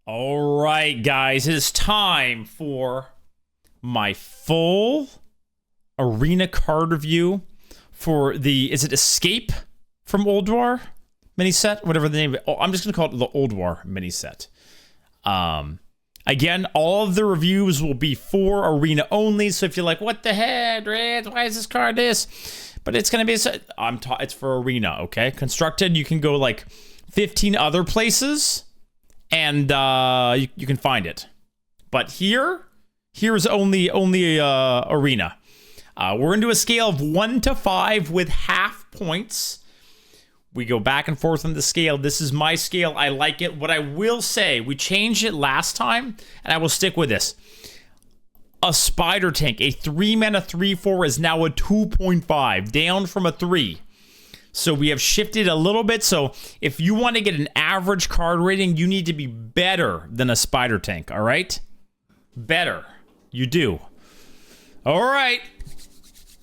All right, guys, it is time for my full arena card review for the, is it Escape from Ulduar Mini-Set? Whatever the name of it. Oh, I'm just going to call it the Ulduar Mini-Set. Again, all of the reviews will be for arena only, so if you're like, what the heck, Red? Why is this card this? But it's going to be, it's for arena, okay? Constructed, you can go like 15 other places, and you can find it. But here's only arena. We're into a scale of 1 to 5 with half points. We go back and forth on the scale. This is my scale. I like it. What I will say, we changed it last time, and I will stick with this. A spider tank, a 3-mana 3/4 is now a 2.5, down from a 3. So we have shifted a little bit. So if you want to get an average card rating, you need to be better than a spider tank, all right? Better. You do. All right.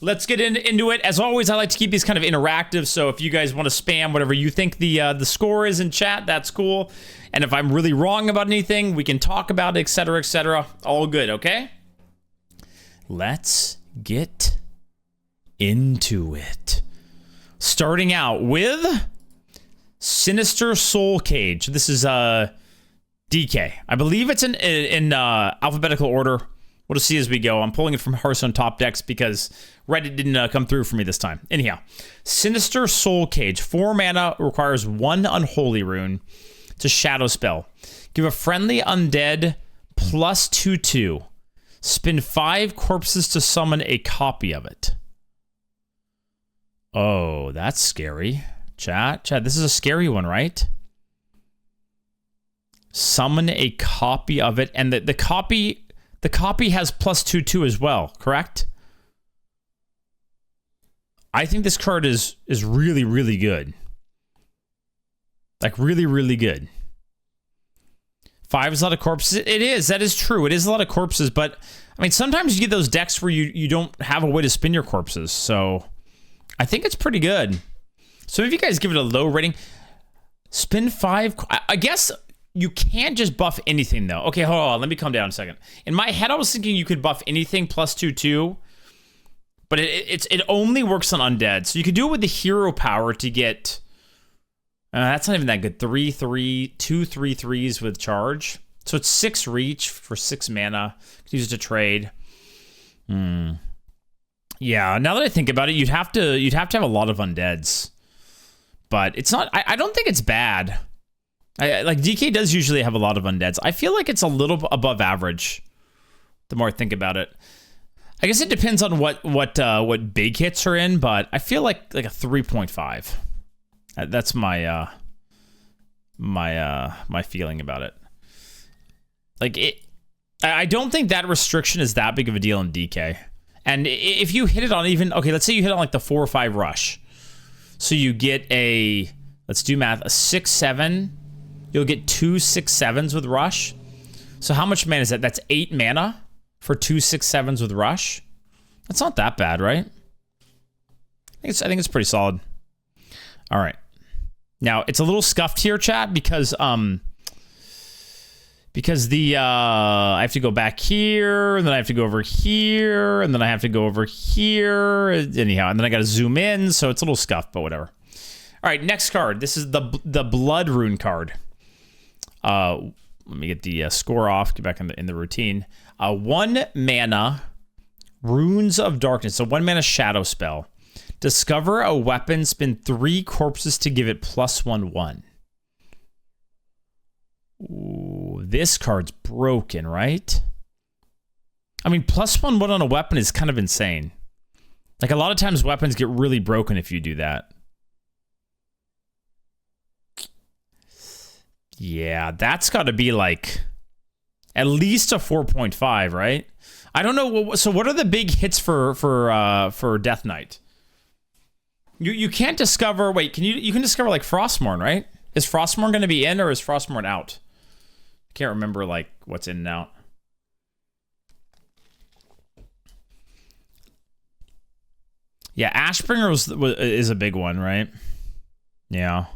Let's get into it. As always, I like to keep these kind of interactive, so if you guys want to spam whatever you think the score is in chat, that's cool. And if I'm really wrong about anything, we can talk about it, etc., etc. All good, okay? Let's get into it. Starting out with Sinister Soul Cage. This is DK. I believe it's in alphabetical order. We'll just see as we go. I'm pulling it from Hearthstone top decks because Reddit didn't come through for me this time. Anyhow, Sinister Soul Cage. 4 mana, requires 1 Unholy Rune. It's a shadow spell. Give a friendly undead plus 2/2. Spin 5 corpses to summon a copy of it. Oh, that's scary. Chat, this is a scary one, right? Summon a copy of it, and the copy has plus 2/2 as well, correct? I think this card is really, really good. Like, really, really good. 5 is a lot of corpses. It is. That is true. It is a lot of corpses, but, I mean, sometimes you get those decks where you don't have a way to spin your corpses, so I think it's pretty good. So if you guys give it a low rating, spin 5. I guess you can't just buff anything, though. Okay, hold on. Let me calm down a second. In my head, I was thinking you could buff anything plus 2/2, but it only works on undead. So you could do it with the hero power to get... that's not even that good. 2 3/3s with charge. So it's 6 reach for 6 mana. Use it to trade. Yeah, now that I think about it, you'd have to have a lot of undeads. But it's not... I don't think it's bad. Like, DK does usually have a lot of undeads. I feel like it's a little above average, the more I think about it. I guess it depends on what big hits are in, but I feel like a 3.5. That's my my feeling about it. Like, I don't think that restriction is that big of a deal in DK. And if you hit it on even... Okay, let's say you hit on like the 4 or 5 rush. So you get a... Let's do math. A 6/7. You'll get 2 6/7s with rush. So how much mana is that? That's 8 mana for 2 6/7s with rush. That's not that bad, right? I think it's pretty solid. All right. Now, it's a little scuffed here, chat, because the I have to go back here, and then I have to go over here, and then I have to go over here. Anyhow, and then I got to zoom in, so it's a little scuffed, but whatever. All right, next card. This is the Blood Rune card. Let me get the score off. Get back in the routine. 1 mana, Runes of Darkness. So 1 mana shadow spell. Discover a weapon. Spin 3 corpses to give it +1/1. Ooh, this card's broken, right? I mean, +1/1 on a weapon is kind of insane. Like, a lot of times weapons get really broken if you do that. Yeah, that's got to be like at least a 4.5, right? I don't know. So what are the big hits for Death Knight? You can't discover. Wait, you can discover like Frostmourne, right? Is Frostmourne going to be in or is Frostmourne out? I can't remember like what's in and out. Yeah, Ashbringer is a big one, right? Yeah.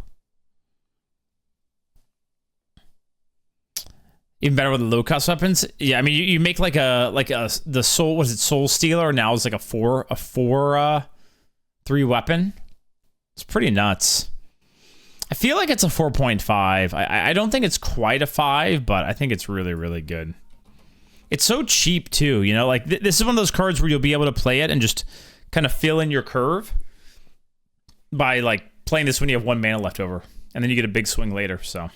Even better with the low cost weapons. Yeah, I mean you make like the soul, was it Soul Stealer? Now it's like a 3 weapon. It's pretty nuts. I feel like it's a 4.5. I don't think it's quite a 5, but I think it's really, really good. It's so cheap too, you know, like this is one of those cards where you'll be able to play it and just kind of fill in your curve by like playing this when you have 1 mana left over, and then you get a big swing later. So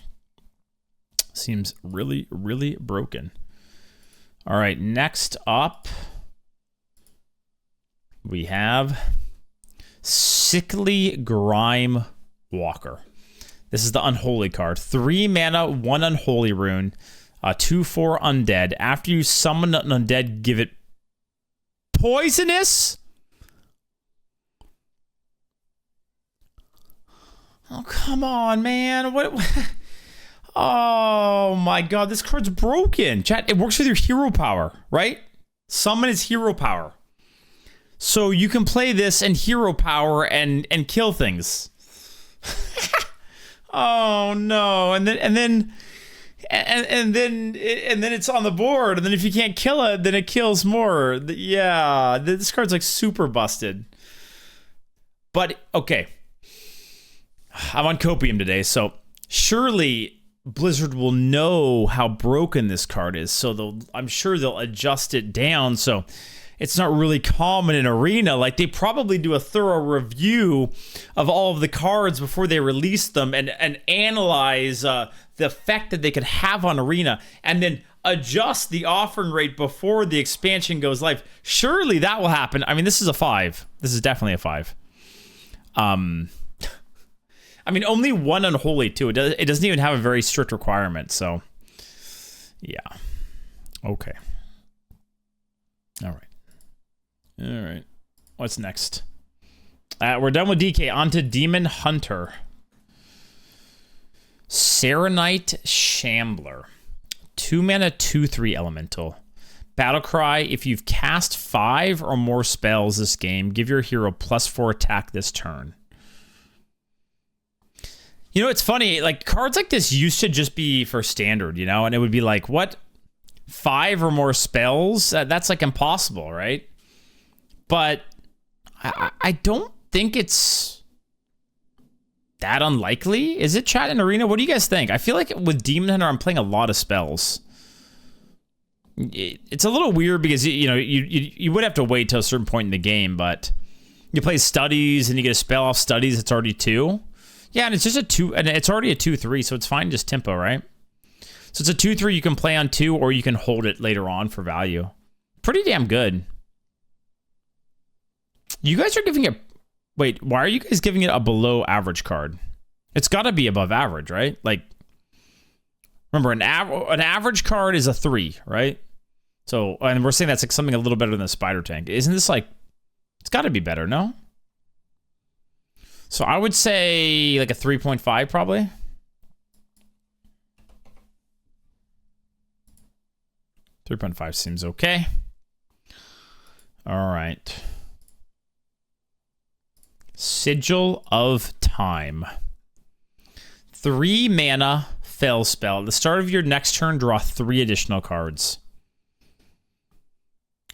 seems really, really broken. All right, next up we have Sickly Grime Walker. This is the Unholy card. 3 mana, 1 Unholy Rune, 2/4 Undead. After you summon an Undead, give it Poisonous? Oh, come on, man. What? Oh, my God. This card's broken. Chat, it works with your hero power, right? Summon is hero power. So you can play this and hero power and kill things. Oh no! And then it's on the board. And then if you can't kill it, then it kills more. Yeah, this card's like super busted. But okay, I'm on copium today, so surely Blizzard will know how broken this card is. So I'm sure they'll adjust it down so it's not really common in Arena. Like, they probably do a thorough review of all of the cards before they release them and analyze the effect that they could have on Arena, and then adjust the offering rate before the expansion goes live. Surely that will happen. I mean, this is a 5. This is definitely a 5. I mean, only 1 Unholy, too. It doesn't even have a very strict requirement, so yeah. Okay. All right. All right. What's next? We're done with DK. On to Demon Hunter. Serenite Shambler. 2 mana, 2/3 elemental. Battle Cry. If you've cast 5 or more spells this game, give your hero +4 attack this turn. You know, it's funny. Like, cards like this used to just be for standard, you know? And it would be like, what? 5 or more spells? That's like impossible, right? But I don't think it's that unlikely. Is it, chat in Arena? What do you guys think? I feel like with Demon Hunter, I'm playing a lot of spells. It's a little weird because, you know, you would have to wait till a certain point in the game, but you play Studies and you get a spell off Studies, it's already 2. Yeah, and it's just a 2, and it's already a 2/3, so it's fine, just tempo, right? So it's a 2/3 you can play on 2, or you can hold it later on for value. Pretty damn good. You guys are giving it... Wait, why are you guys giving it a below average card? It's got to be above average, right? Like, remember, an average card is a 3, right? So, and we're saying that's like something a little better than the Spider Tank. Isn't this like... It's got to be better, no? So I would say like a 3.5 probably. 3.5 seems okay. All right. Sigil of Time. 3 mana fail spell. At the start of your next turn, draw 3 additional cards.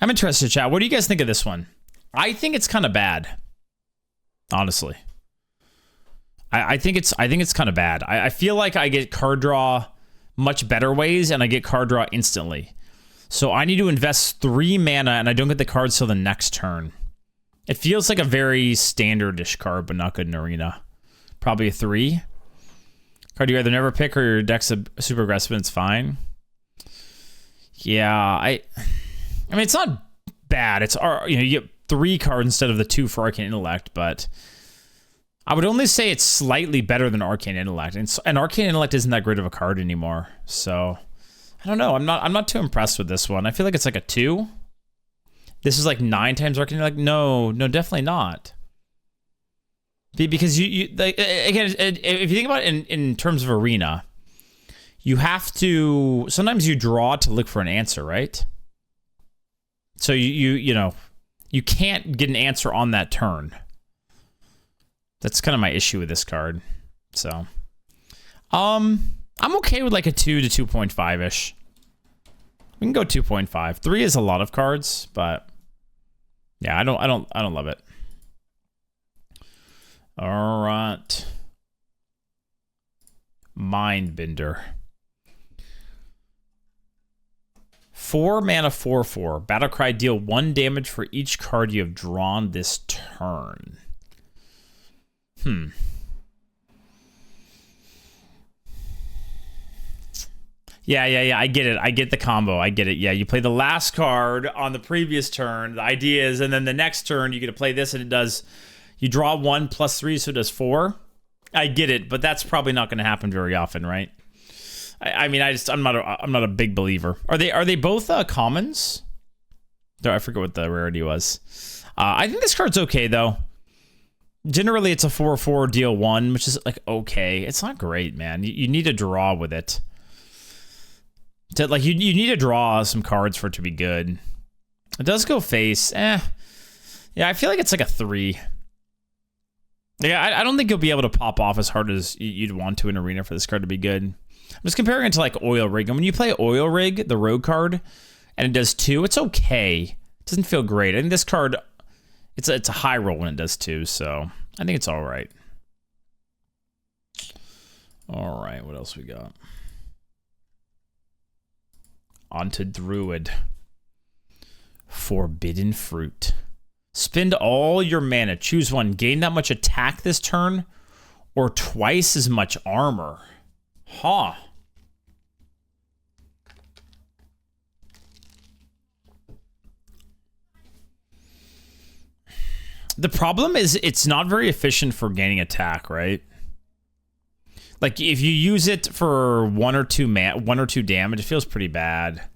I'm interested, chat. What do you guys think of this one? I think it's kind of bad. Honestly. I think it's kind of bad. I feel like I get card draw much better ways, and I get card draw instantly. So I need to invest 3 mana, and I don't get the cards till the next turn. It feels like a very standard-ish card, but not good in Arena. Probably a 3. Card you either never pick or your deck's super aggressive and it's fine. Yeah, I mean, it's not bad. It's, you know, you get 3 cards instead of the 2 for Arcane Intellect, but I would only say it's slightly better than Arcane Intellect. And Arcane Intellect isn't that great of a card anymore. So I don't know. I'm not too impressed with this one. I feel like it's like a 2. This is like 9 times Arcane Intellect. No, definitely not. Because you like, again, if you think about it in terms of Arena, you have to, sometimes you draw to look for an answer, right? So you know, you can't get an answer on that turn. That's kind of my issue with this card. So, I'm okay with like a 2 to 2.5-ish. We can go 2.5. 3 is a lot of cards, but yeah, I don't love it. All right. Mindbender. 4 mana 4/4. Battle Cry, deal 1 damage for each card you have drawn this turn. Yeah. I get it. I get the combo. I get it. Yeah, you play the last card on the previous turn. The idea is, and then the next turn you get to play this, and it does. You draw 1 plus 3, so it does 4. I get it, but that's probably not going to happen very often, right? I mean, I'm not a big believer. Are they both commons? I forget what the rarity was. I think this card's okay though. Generally, it's a 4/4 deal 1, which is like okay. It's not great, man. You need to draw with it. You need to draw some cards for it to be good. It does go face. Yeah, I feel like it's like a 3. Yeah, I don't think you'll be able to pop off as hard as you'd want to in Arena for this card to be good. I'm just comparing it to like Oil Rig. And when you play Oil Rig, the rogue card, and it does 2, it's okay. It doesn't feel great. I think this card, it's a high roll when it does 2, so I think it's all right. All right, what else we got? Onto Druid. Forbidden Fruit. Spend all your mana. Choose one. Gain that much attack this turn, or twice as much armor. Huh. The problem is it's not very efficient for gaining attack, right? Like if you use it for 1 or 2 damage, it feels pretty bad.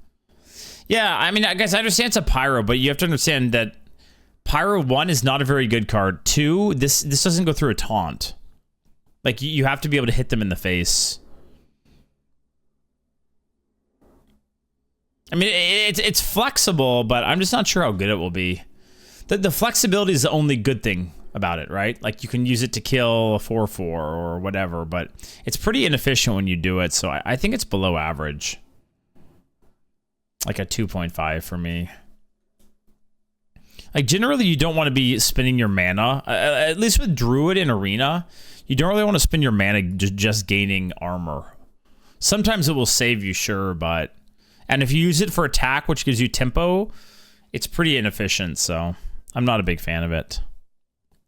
Yeah, I mean, I guess I understand it's a Pyro, but you have to understand that Pyro 1 is not a very good card. 2, this doesn't go through a taunt. Like you have to be able to hit them in the face. I mean, it's flexible, but I'm just not sure how good it will be. The flexibility is the only good thing about it, right? Like you can use it to kill a 4/4 or whatever, but it's pretty inefficient when you do it, so I think it's below average. Like a 2.5 for me. Like generally you don't want to be spending your mana, at least with Druid in Arena, you don't really want to spend your mana just gaining armor. Sometimes it will save you, sure, but... And if you use it for attack, which gives you tempo, it's pretty inefficient, so I'm not a big fan of it.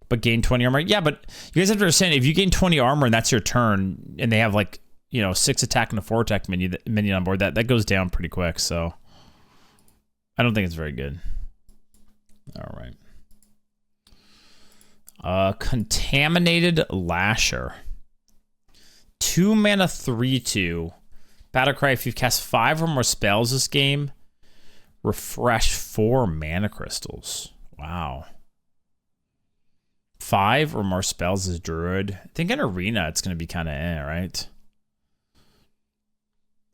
But gain 20 armor? Yeah, but you guys have to understand, if you gain 20 armor and that's your turn, and they have like, 6 attack and a 4 attack minion on board, that goes down pretty quick, so I don't think it's very good. All right. Contaminated Lasher. 2 mana 3/2. Battlecry, if you've cast 5 or more spells this game, refresh 4 mana crystals. Wow. 5 or more spells as Druid. I think in Arena it's going to be kind of right?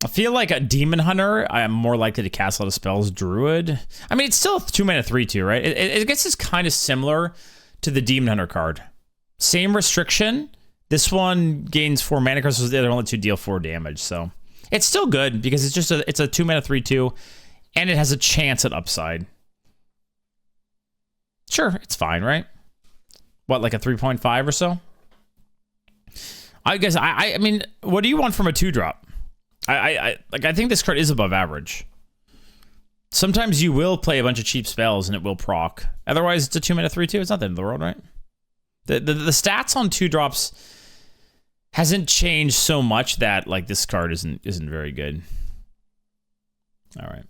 I feel like a Demon Hunter, I am more likely to cast a lot of spells. Druid, I mean, it's still a 2 mana 3/2, right? I guess it's kind of similar to the Demon Hunter card. Same restriction. This one gains 4 mana crystals. The other only 2 deal 4 damage. So it's still good because it's just it's a 2 mana 3/2, and it has a chance at upside. Sure, it's fine, right? What, like a 3.5 or so? I guess I mean, what do you want from a 2-drop? I think this card is above average. Sometimes you will play a bunch of cheap spells and it will proc. Otherwise, it's a 2 mana 3/2. It's not the end of the world, right? The stats on 2-drops hasn't changed so much that like this card isn't very good. All right.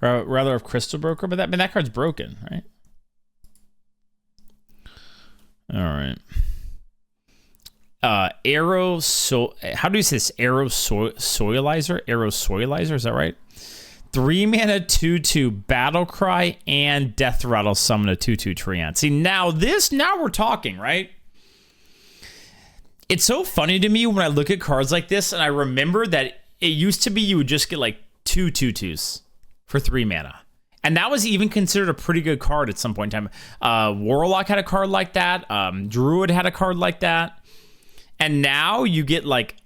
Rather of Crystal Broker, but that card's broken, right? All right. How do you say this? Soilizer, is that right? 3 mana 2/2 Battle Cry and Death Rattle summon a 2/2 Treant. See, now we're talking, right? It's so funny to me when I look at cards like this and I remember that it used to be you would just get like 2 2/2s for 3 mana. And that was even considered a pretty good card at some point in time. Warlock had a card like that. Druid had a card like that. And now you get like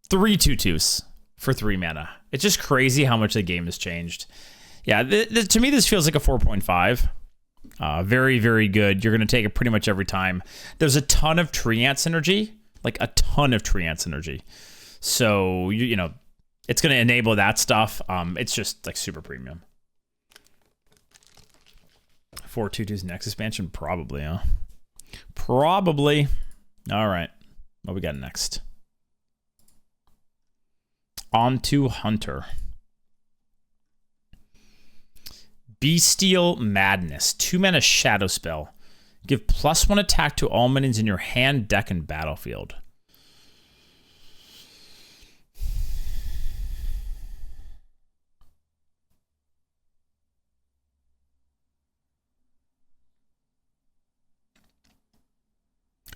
3 2/2s for 3 mana. It's just crazy how much the game has changed. Yeah, to me, this feels like a 4.5. Very, very good. You're going to take it pretty much every time. There's a ton of Treant synergy, like a ton of Treant synergy. So, you know, it's going to enable that stuff. It's just like super premium. 4/2/2's next expansion? Probably, huh? Probably. All right. What we got next? On to Hunter. Bestial Madness. 2 mana shadow spell. Give +1 attack to all minions in your hand, deck, and battlefield.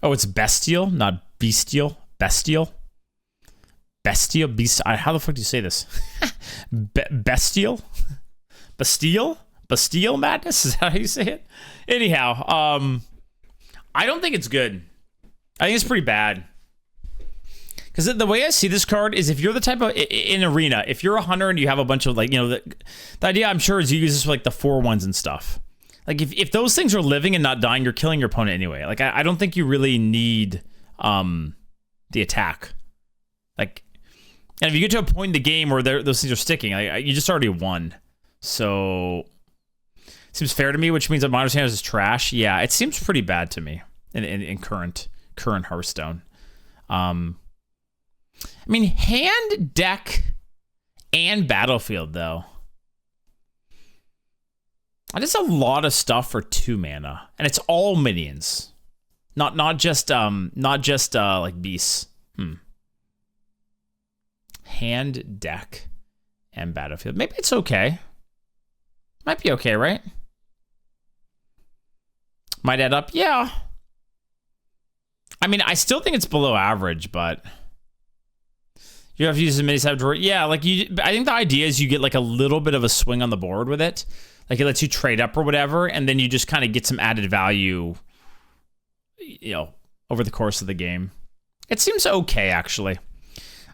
Oh, it's bestial, not bestial. Bestial. Bestial. How the fuck do you say this? Bestial. Bestial. Bestial Madness? Is that how you say it? Anyhow, I don't think it's good. I think it's pretty bad. Because the way I see this card is if you're the type of, in Arena, if you're a hunter and you have a bunch of, like, you know, the idea I'm sure is you use this for like the 4/1s and stuff. Like if those things are living and not dying, you're killing your opponent anyway. Like I don't think you really need the attack. Like, and if you get to a point in the game where those things are sticking, you just already won. So seems fair to me, which means that Modern Standards is trash. Yeah, it seems pretty bad to me in current Hearthstone. I mean, hand, deck, and battlefield though. That is a lot of stuff for 2 mana, and it's all minions, not just like beasts. Hand, deck, and battlefield. Maybe it's okay. Might be okay, right? Might add up. Yeah. I mean, I still think it's below average, but you have to use the mini-set drawer. Yeah, like I think the idea is you get like a little bit of a swing on the board with it. Like it lets you trade up or whatever, and then you just kind of get some added value, you know, over the course of the game. It seems okay, actually.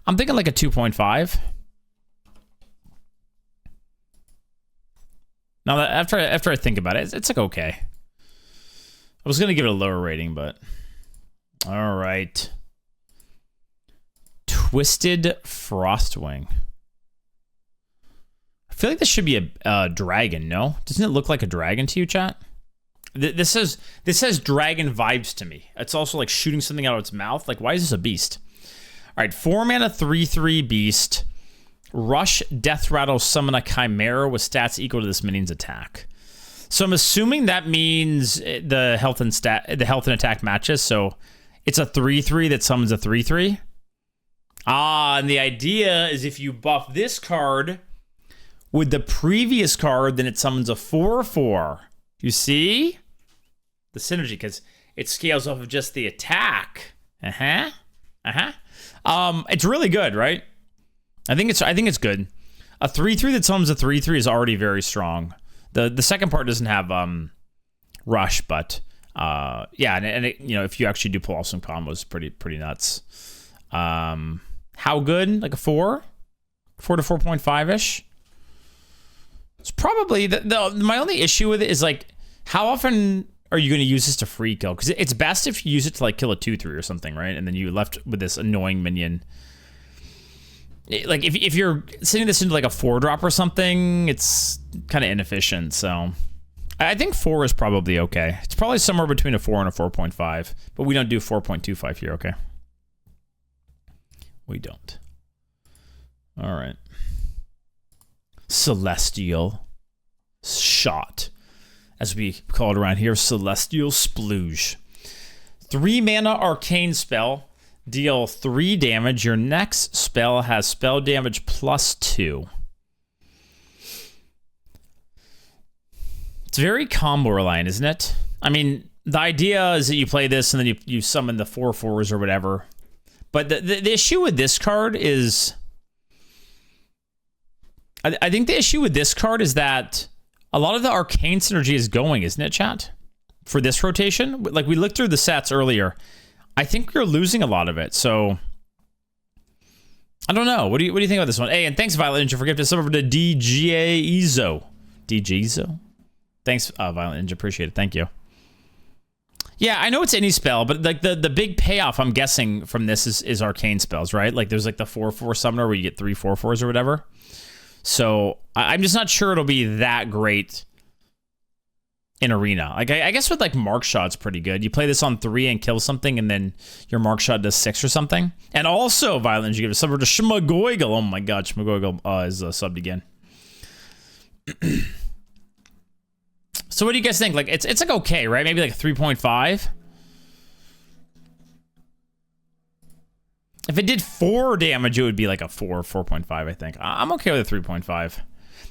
I'm thinking like a 2.5. Now that after I think about it, it's like okay. I was gonna give it a lower rating, but all right. Twisted Frostwing. I feel like this should be a dragon, no? Doesn't it look like a dragon to you, chat? This has dragon vibes to me. It's also like shooting something out of its mouth. Like, why is this a beast? All right, 4 mana, 3/3 beast. Rush, Death Rattle, summon a Chimera with stats equal to this minion's attack. So I'm assuming that means the health and attack matches. So it's a 3/3 that summons a 3/3. And the idea is if you buff this card with the previous card, then it summons a 4/4. You see? The synergy, because it scales off of just the attack. It's really good, right? I think it's good. A 3/3 that summons a 3/3 is already very strong. The second part doesn't have rush, but yeah, and it, you know, if you actually do pull off some combos, pretty nuts. How good? Like a 4 to 4.5-ish. It's probably my only issue with it is like, how often are you going to use this to free kill? Because it's best if you use it to like kill a 2/3 or something, right? And then you left with this annoying minion. Like if you're sending this into like a 4-drop or something, it's kind of inefficient. So I think 4 is probably okay. It's probably somewhere between a 4 and a 4.5, but we don't do 4.25 here, okay? We don't. All right. Celestial Shot, as we call it around here, Celestial Splooge. 3 mana arcane spell. Deal 3 damage. Your next spell has spell damage +2. It's very combo reliant, isn't it? I mean, the idea is that you play this and then you summon the 4/4s or whatever. But the issue with this card is, I think the issue with this card is that a lot of the arcane synergy is going, isn't it, chat? For this rotation, like we looked through the sets earlier, I think you're losing a lot of it. So I don't know. What do you think about this one? Hey, and thanks, Violent Ninja, for gifting us over to DJ Ezo. DJ Ezo? Thanks, Violent Ninja. Appreciate it. Thank you. Yeah, I know it's any spell, but like the big payoff, I'm guessing, from this is arcane spells, right? Like there's like the 4/4 summoner where you get 3 4/4s or whatever. So I'm just not sure it'll be that great in Arena. Like I guess with like Mark Shot's pretty good. You play this on 3 and kill something, and then your Mark Shot does 6 or something. And also, Violent, you give a sub to Shmagoigle. Oh my god, Shmagoigle is subbed again. So what do you guys think? Like it's like okay, right? Maybe like a 3.5. If it did 4 damage, it would be like a 4.5, I think. I'm okay with a 3.5.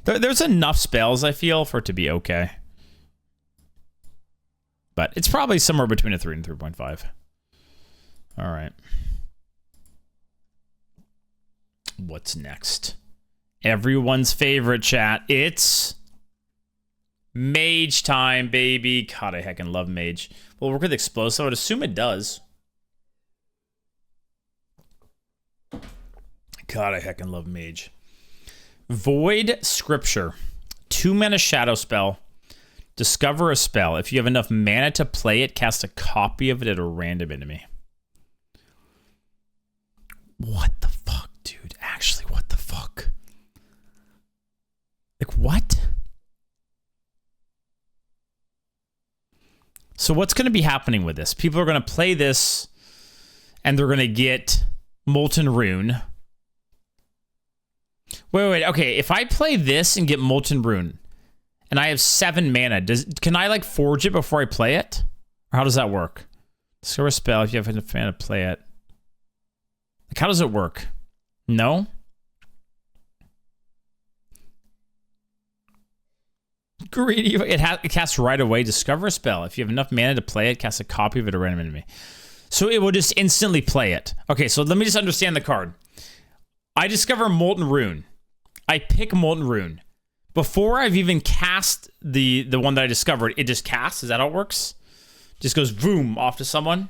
There's enough spells, I feel, for it to be okay. But it's probably somewhere between a 3 and 3.5. All right. What's next? Everyone's favorite chat. It's Mage time, baby. God, I heckin' love Mage. Will it work with Explosive? I would assume it does. God, I heckin' love Mage. Void Scripture. 2 mana shadow spell. Discover a spell. If you have enough mana to play it, cast a copy of it at a random enemy. What the fuck, dude? Actually, what the fuck? Like, what? So what's going to be happening with this? People are going to play this, and they're going to get Molten Rune. Wait. Okay, if I play this and get Molten Rune, and I have 7 mana, can I like forge it before I play it? Or how does that work? Discover a spell if you have enough mana to play it. Like, how does it work? No? Greedy. It casts right away. Discover a spell. If you have enough mana to play it, cast a copy of it at a random enemy. So it will just instantly play it. Okay, so let me just understand the card. I discover Molten Rune. I pick Molten Rune. Before I've even cast the one that I discovered, it just casts. Is that how it works? Just goes boom off to someone.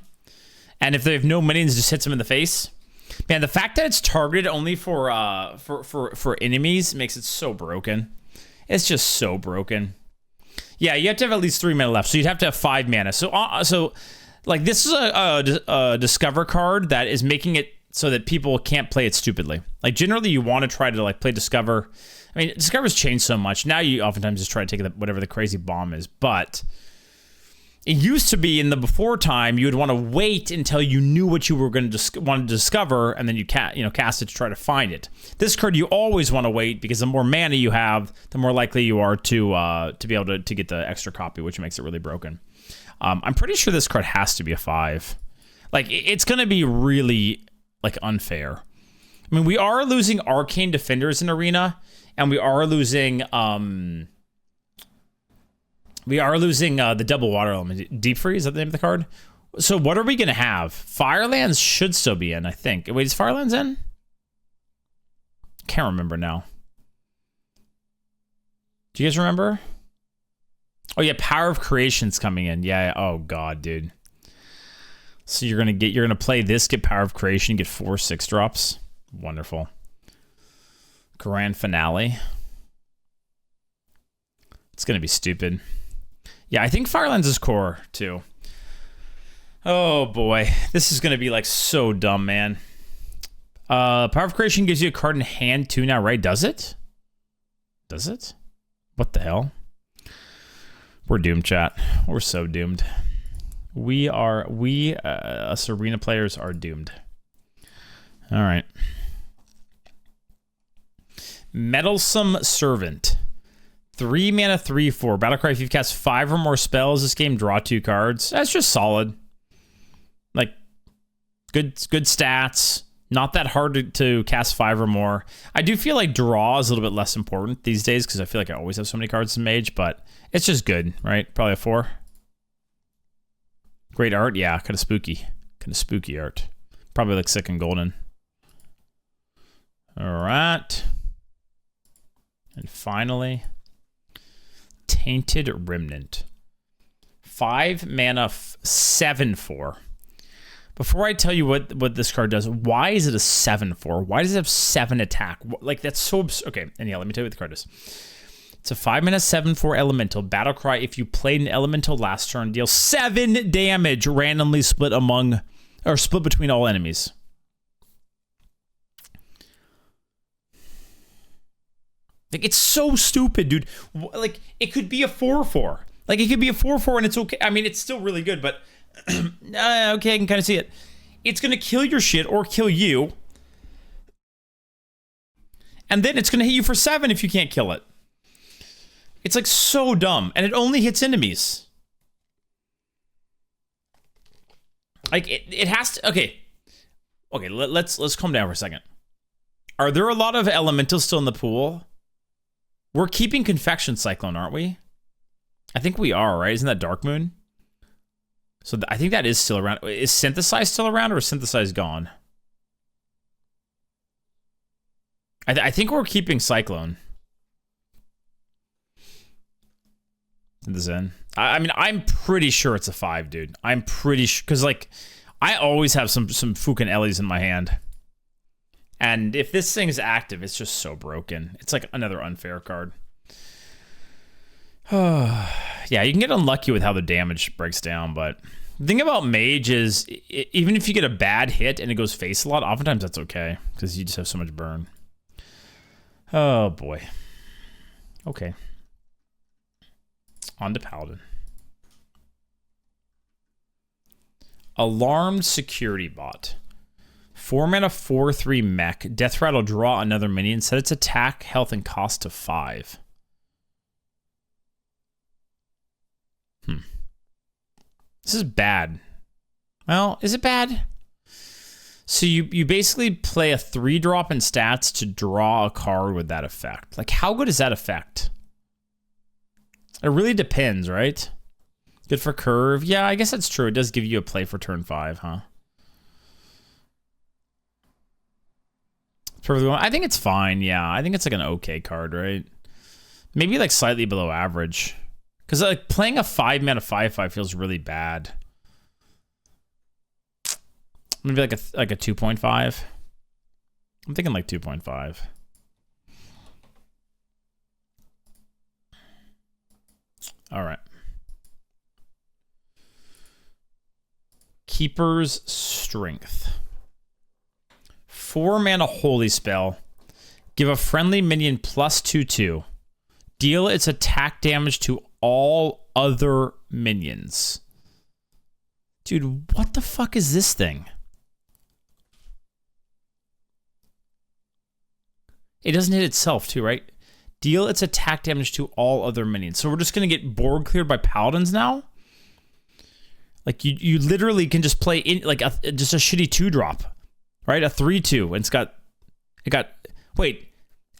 And if they have no minions, just hits them in the face. Man, the fact that it's targeted only for enemies makes it so broken. It's just so broken. Yeah, you have to have at least 3 mana left, so you'd have to have 5 mana. So like this is a discover card that is making it so that people can't play it stupidly. Like generally, you want to try to like play discover. I mean, discover's changed so much. Now you oftentimes just try to take whatever the crazy bomb is, but it used to be in the before time, you would want to wait until you knew what you were going to want to discover, and then you cast it to try to find it. This card, you always want to wait because the more mana you have, the more likely you are to be able to get the extra copy, which makes it really broken. I'm pretty sure this card has to be a 5. Like it's going to be really like unfair. I mean, we are losing Arcane Defenders in Arena, and we are losing the double water element. Deep Freeze, is that the name of the card? So what are we going to have? Firelands should still be in, I think. Wait, is Firelands in? Can't remember now. Do you guys remember? Oh yeah, Power of Creation's coming in. Yeah, oh god, dude. So you're gonna play this, get Power of Creation, get 4 6-drops. Wonderful. Grand Finale. It's gonna be stupid. Yeah, I think Firelands is core, too. Oh, boy. This is going to be, like, so dumb, man. Power of Creation gives you a card in hand, too, now, right? Does it? Does it? What the hell? We're doomed, chat. We're so doomed. Us Arena players are doomed. All right. Meddlesome Servant. 3 mana, 3/4. Battlecry, if you've cast 5 or more spells this game, draw 2 cards. That's just solid. Like, good stats. Not that hard to cast 5 or more. I do feel like draw is a little bit less important these days because I feel like I always have so many cards in Mage, but it's just good, right? Probably a 4. Great art, yeah, kind of spooky. Kind of spooky art. Probably like sick and golden. All right. And finally, Tainted Remnant. 5 mana, 7/4. Before I tell you what this card does, why is it a 7/4? Why does it have 7 attack? Like, that's so absurd. Okay, and yeah, let me tell you what the card is. It's a 5-mana 7/4 elemental. Battle Cry. If you played an elemental last turn, deal 7 damage randomly split between all enemies. Like, it's so stupid, dude. Like, it could be a 4/4. Like, it could be a 4/4 and it's okay. I mean, it's still really good, but okay, I can kind of see it. It's going to kill your shit or kill you. And then it's going to hit you for 7 if you can't kill it. It's like so dumb. And it only hits enemies. Like, it has to... Okay, let's calm down for a second. Are there a lot of elementals still in the pool? We're keeping Confection Cyclone, aren't we? I think we are, right? Isn't that Dark Moon? So I think that is still around. Is Synthesize still around or is Synthesize gone? I think we're keeping Cyclone. In the Zen. I mean, I'm pretty sure it's a 5, dude. I'm pretty sure. Because, like, I always have some fucking Ellies in my hand. And if this thing's active, it's just so broken. It's like another unfair card. Yeah, you can get unlucky with how the damage breaks down, but the thing about Mage is, even if you get a bad hit and it goes face a lot, oftentimes that's okay, because you just have so much burn. Oh, boy. Okay. On to Paladin. Alarmed Security Bot. 4-mana 4/3 mech. Death Rattle, draw another minion. Set its attack, health, and cost to 5. This is bad. Well, is it bad? So you basically play a 3-drop in stats to draw a card with that effect. Like, how good is that effect? It really depends, right? Good for curve. Yeah, I guess that's true. It does give you a play for turn 5, huh? Perfectly. I think it's fine. Yeah, I think it's like an okay card, right? Maybe like slightly below average. Because like playing a 5-mana 5/5 feels really bad. Maybe like a 2.5. I'm thinking like 2.5. All right. Keeper's Strength. 4-mana Holy Spell. Give a friendly minion +2/2. Deal its attack damage to all other minions. Dude, what the fuck is this thing? It doesn't hit itself too, right? Deal its attack damage to all other minions. So we're just going to get board cleared by Paladins now? Like, you literally can just play in like just a shitty 2-drop. Right? A 3/2. And wait.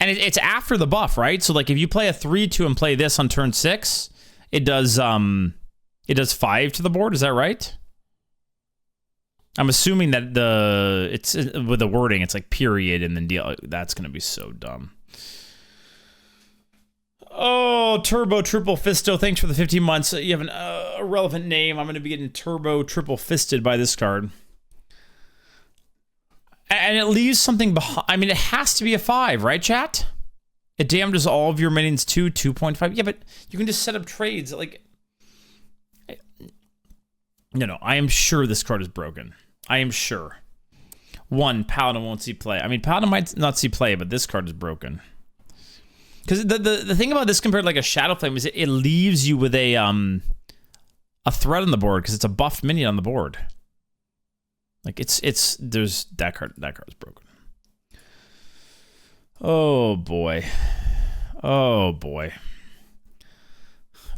And it's after the buff, right? So like if you play a 3/2 and play this on turn 6, it does 5 to the board, is that right? I'm assuming that it's with the wording, it's like period and then deal. That's gonna be so dumb. Oh, Turbo Triple Fisto, thanks for the 15 months. You have a relevant name. I'm gonna be getting Turbo Triple Fisted by this card. And it leaves something behind. I mean, it has to be a 5, right, chat? It damages all of your minions to 2.5. Yeah, but you can just set up trades. Like, no, I am sure this card is broken. I am sure. 1, Paladin won't see play. I mean, Paladin might not see play, but this card is broken. Because the thing about this compared to like a Shadow Flame is it leaves you with a threat on the board because it's a buffed minion on the board. Like there's that card is broken. Oh boy. Oh boy.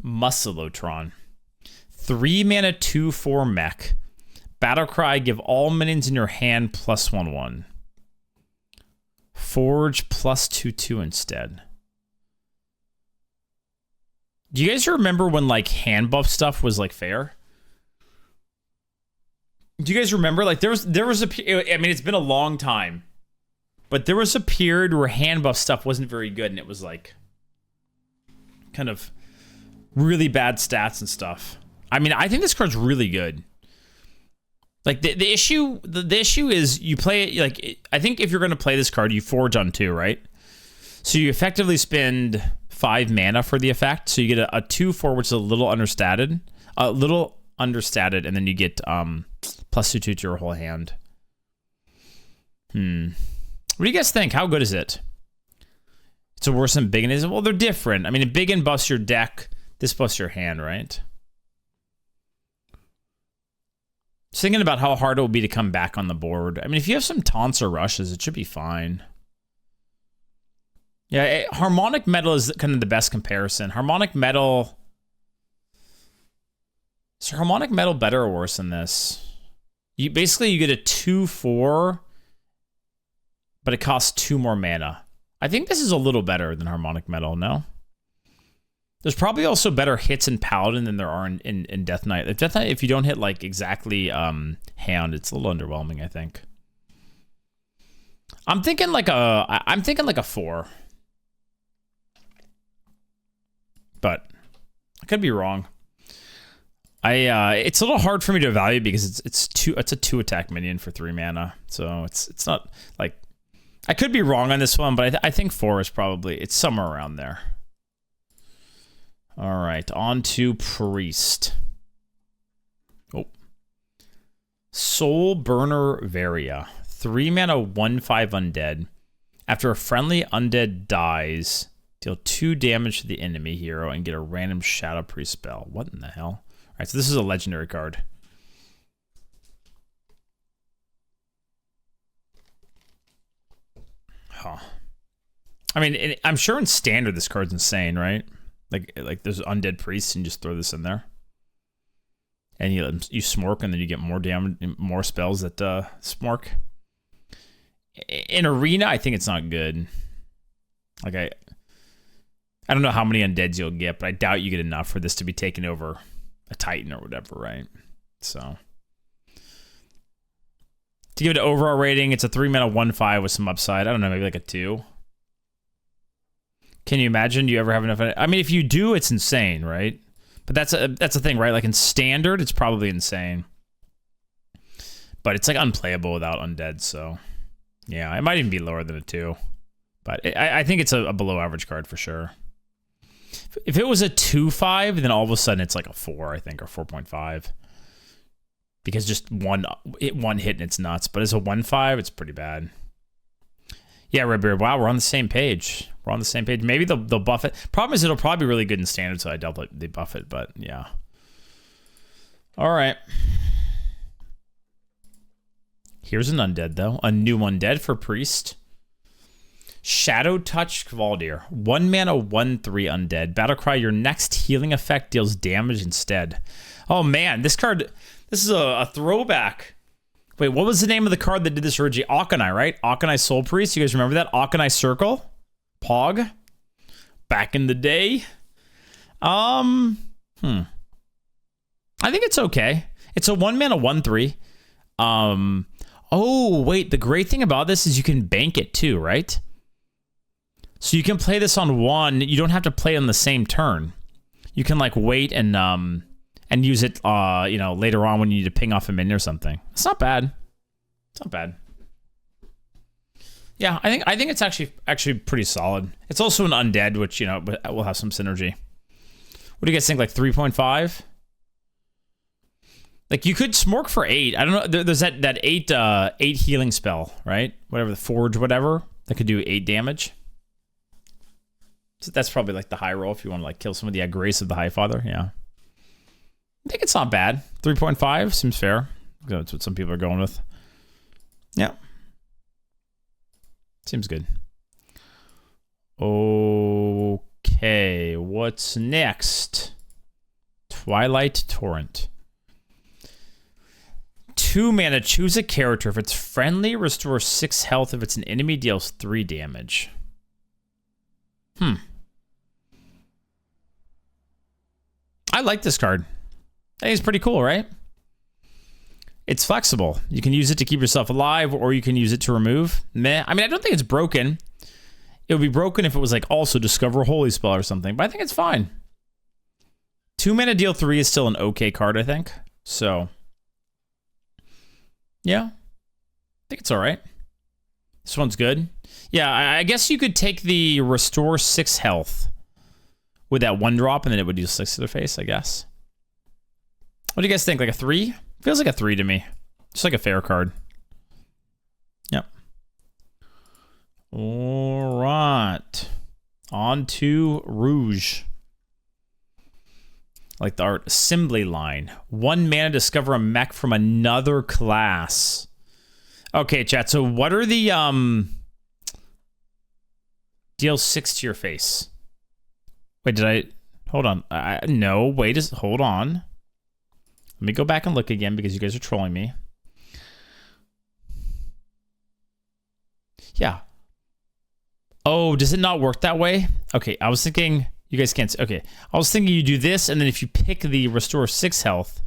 Muscilotron. 3-mana 2/4 mech. Battle Cry, give all minions in your hand +1/1. Forge +2/2 instead. Do you guys remember when like hand buff stuff was like fair? Do you guys remember? Like there was I mean, it's been a long time, but there was a period where hand buff stuff wasn't very good, and it was like kind of really bad stats and stuff. I mean, I think this card's really good. Like the issue is you play it like I think if you're gonna play this card, you forge on 2, right? So you effectively spend 5 mana for the effect. So you get a 2/4, which is a little understated, and then you get +2/2 to your whole hand. What do you guys think? How good is it? It's worse than Big and well, they're different. I mean, Big and buffs your deck. This buffs your hand, right? Just thinking about how hard it will be to come back on the board. I mean, if you have some taunts or rushes, it should be fine. Yeah, Harmonic Metal is kind of the best comparison. Harmonic Metal... Is Harmonic Metal better or worse than this? You get a 2/4, but it costs 2 more mana. I think this is a little better than Harmonic Metal, no? There's probably also better hits in Paladin than there are in Death Knight. Death Knight, if you don't hit like exactly Hound, it's a little underwhelming, I think. I'm thinking like a 4. But I could be wrong. It's a little hard for me to evaluate because it's a 2 attack minion for 3 mana. So it's not like I could be wrong on this one, but I think 4 is probably it's somewhere around there. All right, on to Priest. Oh. Soul Burner Varia. 3 mana, 1/5 undead. After a friendly undead dies, deal 2 damage to the enemy hero and get a random Shadow Priest spell. What in the hell? All right, so this is a legendary card. Huh. I mean, I'm sure in Standard this card's insane, right? Like there's undead priests and you just throw this in there. And you smork and then you get more damage, more spells that smork. In Arena, I think it's not good. Like I don't know how many undeads you'll get, but I doubt you get enough for this to be taken over a Titan or whatever, right? So to give it an overall rating, it's a 3 mana 1/5 with some upside. I don't know, maybe like a 2. Can you imagine? Do you ever have enough? I mean, if you do, it's insane, right? But that's the thing, right? Like in Standard, it's probably insane. But it's like unplayable without undead, so yeah, it might even be lower than a 2. But I think it's a below average card for sure. If it was a 2/5, then all of a sudden it's like a 4, I think, or 4.5. Because just one hit and it's nuts. But as a 1/5, it's pretty bad. Yeah, Redbeard, wow, we're on the same page. We're on the same page. Maybe they'll buff it. Problem is it'll probably be really good in Standard, so I doubt they buff it, but yeah. All right. Here's an undead, though. A new undead for Priest. Shadow Touch Kvaldir. 1 mana, 1/3 undead. Battle Cry, your next healing effect deals damage instead. Oh, man, this card, this is a throwback. Wait, what was the name of the card that did this originally? Auchenai, right? Auchenai Soul Priest. You guys remember that? Auchenai Circle? Pog? Back in the day? I think it's okay. It's a 1 mana, 1/3. Oh, wait, the great thing about this is you can bank it too, right? So you can play this on 1. You don't have to play on the same turn. You can like wait and use it you know, later on when you need to ping off a minion or something. It's not bad. It's not bad. Yeah, I think it's actually pretty solid. It's also an undead, which, you know, will have some synergy. What do you guys think? Like 3.5? Like you could smork for 8. I don't know. There's that 8 healing spell, right? Whatever, the Forge, whatever, that could do 8 damage. So that's probably like the high roll if you want to like kill some of the Grace of the High Father. Yeah. I think it's not bad. 3.5 seems fair. That's what some people are going with. Yeah. Seems good. Okay, what's next? Twilight Torrent. 2 mana, choose a character. If it's friendly, restore 6 health. If it's an enemy, deals 3 damage. I like this card. I think it's pretty cool, right? It's flexible. You can use it to keep yourself alive, or you can use it to remove. Meh. I mean, I don't think it's broken. It would be broken if it was like also discover a holy spell or something, but I think it's fine. 2 mana, deal 3 is still an okay card, I think. So Yeah. I think it's all right. This one's good. Yeah, I guess you could take the restore 6 health with that 1 drop, and then it would do 6 to their face, I guess. What do you guys think? Like a 3? Feels like a 3 to me. Just like a fair card. Yep. All right. On to Rouge. Like the art. Assembly line. 1 mana, discover a mech from another class. Okay, chat. So what are the deal 6 to your face? Wait, did I hold on? No, wait, hold on. Let me go back and look again because you guys are trolling me. Yeah. Oh, does it not work that way? Okay, I was thinking you guys can't. Okay, I was thinking you do this, and then if you pick the restore 6 health,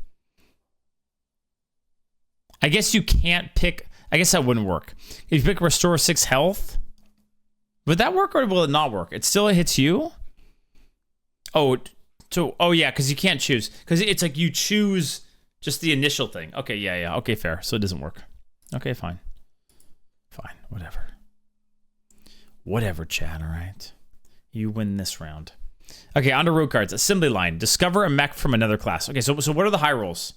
I guess you can't pick. I guess that wouldn't work. If you pick restore 6 health, would that work or will it not work? It still hits you? Oh, so, oh yeah, because you can't choose. Because it's like you choose just the initial thing. Okay, yeah. Okay, fair. So it doesn't work. Okay, fine. Fine, whatever. Whatever, chat, all right? You win this round. Okay, on to road cards. Assembly line. Discover a mech from another class. Okay, so what are the high rolls?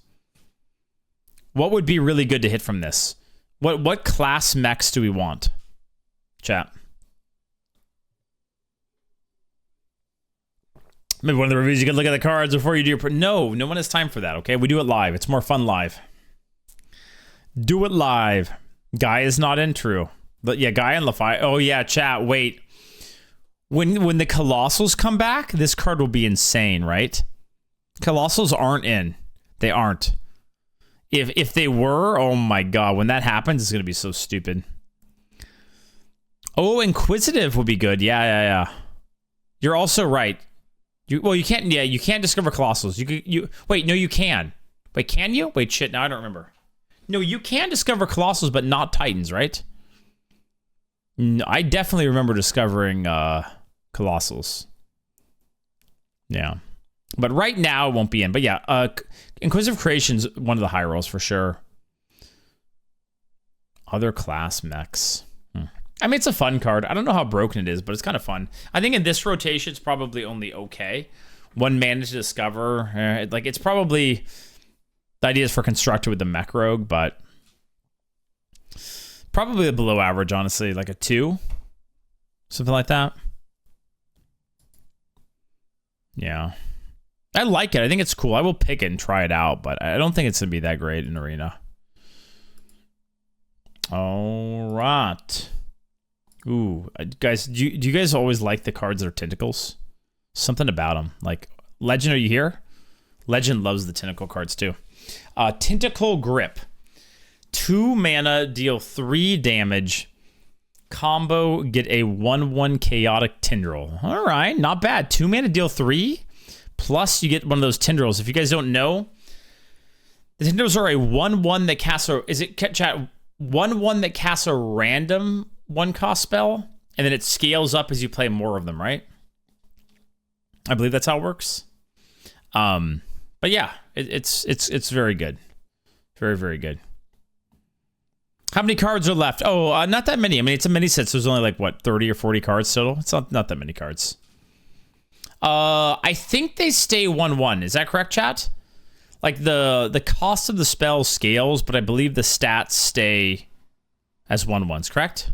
What would be really good to hit from this? What class mechs do we want? Chat. Maybe one of the reviews you can look at the cards before you do your... No one has time for that, okay? We do it live. It's more fun live. Do it live. Guy is not in, true. But yeah, Guy and LaFi. Oh yeah, chat, wait. When the Colossals come back, this card will be insane, right? Colossals aren't in. They aren't. If they were, oh my god, when that happens, it's gonna be so stupid. Oh, Inquisitive would be good. Yeah. You're also right. You can't. Yeah, you can't discover Colossals. Wait, no, you can. Wait, can you? Wait, shit. Now I don't remember. No, you can discover Colossals, but not Titans, right? No, I definitely remember discovering Colossals. Yeah, but right now it won't be in. But yeah, Inquisitive Creation's one of the high rolls for sure. Other class mechs. I mean, it's a fun card. I don't know how broken it is, but it's kind of fun. I think in this rotation, it's probably only okay. 1 mana to discover. Like, it's probably... The idea is for Constructed with the Mech Rogue, but... Probably a below average, honestly. Like a 2? Something like that. Yeah. I like it. I think it's cool. I will pick it and try it out, but I don't think it's going to be that great in Arena. All right. Ooh, guys, do you guys always like the cards that are tentacles? Something about them. Like, Legend, are you here? Legend loves the tentacle cards, too. Tentacle Grip. 2 mana, deal 3 damage. Combo, get a 1/1 Chaotic Tendril. All right, not bad. 2 mana, deal 3. Plus, you get one of those tendrils. If you guys don't know, the tendrils are a 1/1 that casts a... Is it, chat? 1/1 that casts a random 1-cost spell, and then it scales up as you play more of them, right? I believe that's how it works. But yeah, it's very good. Very, very good. How many cards are left? Oh, not that many. I mean, it's a mini set, so there's only like, what, 30 or 40 cards total? It's not that many cards. I think they stay 1/1. Is that correct, chat? Like, the cost of the spell scales, but I believe the stats stay as 1/1s, correct?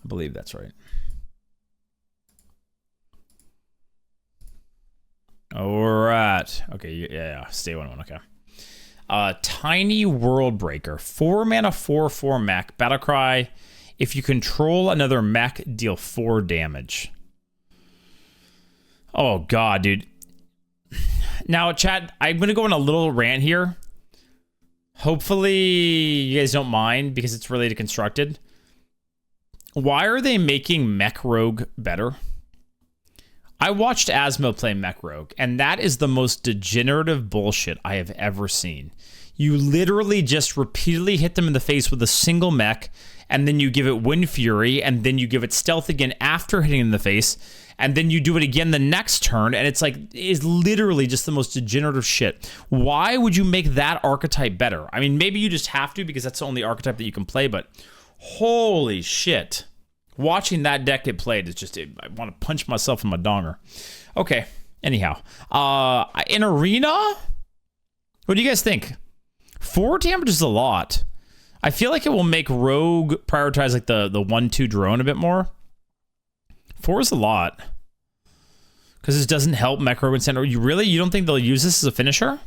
I believe that's right. All right. Okay, yeah. Stay 1/1, okay. Tiny Worldbreaker. 4 mana, 4/4 mech. Battle Cry. If you control another mech, deal 4 damage. Oh, God, dude. Now, chat, I'm going to go on a little rant here. Hopefully, you guys don't mind because it's related to Constructed. Why are they making Mech Rogue better? I watched Asmo play Mech Rogue, and that is the most degenerative bullshit I have ever seen. You literally just repeatedly hit them in the face with a single mech, and then you give it Wind Fury, and then you give it Stealth again after hitting it in the face, and then you do it again the next turn, and it's like, it's literally just the most degenerative shit. Why would you make that archetype better? I mean, maybe you just have to because that's the only archetype that you can play, but holy shit. Watching that deck get played is just, I want to punch myself in my donger. Okay, anyhow. In Arena, what do you guys think? 4 damage is a lot. I feel like it will make Rogue prioritize like the 1-2 drone a bit more. 4 is a lot. Because this doesn't help Mech Rogue and Center. You don't think they'll use this as a finisher?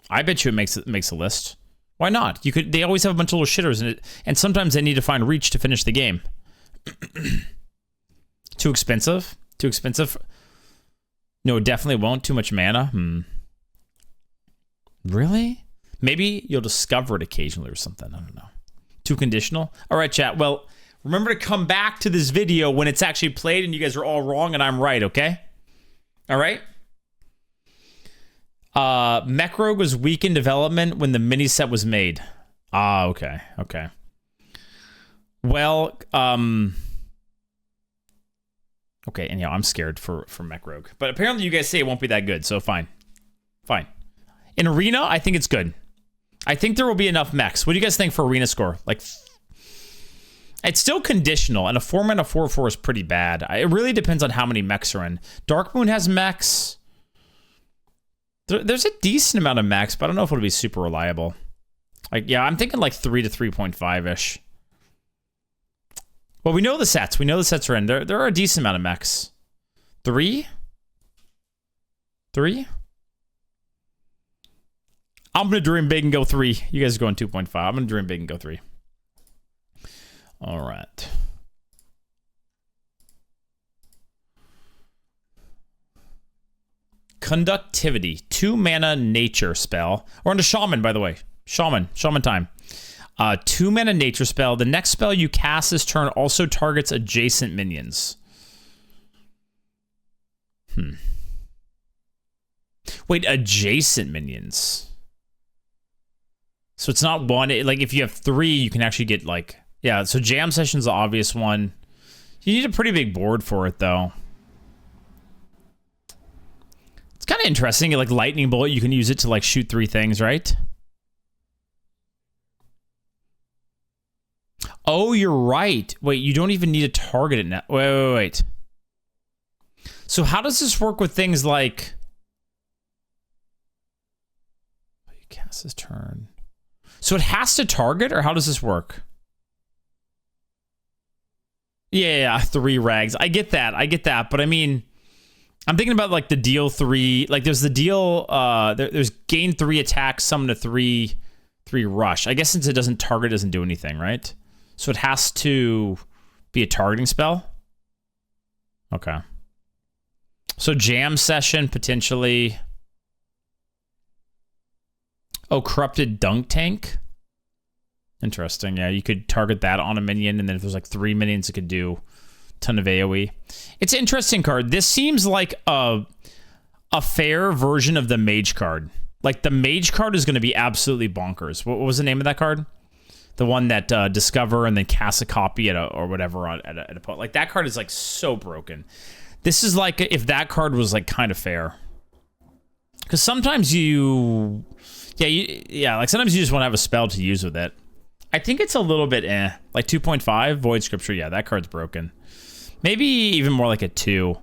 I bet you it makes a list. Why not? They always have a bunch of little shitters in it, and sometimes they need to find reach to finish the game. Too expensive? Too expensive? No, it definitely won't. Too much mana? Really? Maybe you'll discover it occasionally or something. I don't know. Too conditional? All right, chat. Well, remember to come back to this video when it's actually played and you guys are all wrong and I'm right, okay? All right? Mech Rogue was weak in development when the mini-set was made. Ah, okay. Okay. Well, okay, anyhow, I'm scared for Mech Rogue. But apparently you guys say it won't be that good, so fine. Fine. In Arena, I think it's good. I think there will be enough mechs. What do you guys think for Arena score? Like, it's still conditional, and a 4-mana 4/4 is pretty bad. It really depends on how many mechs are in. Dark Moon has mechs. There's a decent amount of mechs, but I don't know if it'll be super reliable. Like, yeah, I'm thinking like 3 to 3.5-ish. Well, we know the sets. We know the sets are in. There are a decent amount of mechs. 3? 3? I'm going to dream big and go 3. You guys are going 2.5. I'm going to dream big and go 3. All right. Conductivity. 2-mana nature spell. Or into Shaman, by the way. Shaman time. 2-mana nature spell. The next spell you cast this turn also targets adjacent minions. Wait, adjacent minions. So it's not one. Like, if you have 3, you can actually get, like... Yeah, so Jam Session's the obvious one. You need a pretty big board for it, though. It's kind of interesting. Like, Lightning Bolt, you can use it to, like, shoot 3 things, right? Oh, you're right. Wait, you don't even need to target it now. Wait. So how does this work with things like... You cast this turn... So it has to target, or how does this work? Yeah, 3 rags. I get that, but I mean, I'm thinking about like the deal 3, like there's the deal, there's gain 3 attack, summon a 3 rush. I guess since it doesn't target, it doesn't do anything, right? So it has to be a targeting spell? Okay. So Jam Session, potentially... Oh, Corrupted Dunk Tank. Interesting. Yeah, you could target that on a minion, and then if there's like 3 minions, it could do a ton of AoE. It's an interesting card. This seems like a fair version of the Mage card. Like, the Mage card is going to be absolutely bonkers. What was the name of that card? The one that discover and then cast a copy at or whatever at a point. Like, that card is like so broken. This is like if that card was like kind of fair. Because sometimes you... Yeah, like sometimes you just want to have a spell to use with it. I think it's a little bit like 2.5, Void Scripture, yeah, that card's broken. Maybe even more like a 2.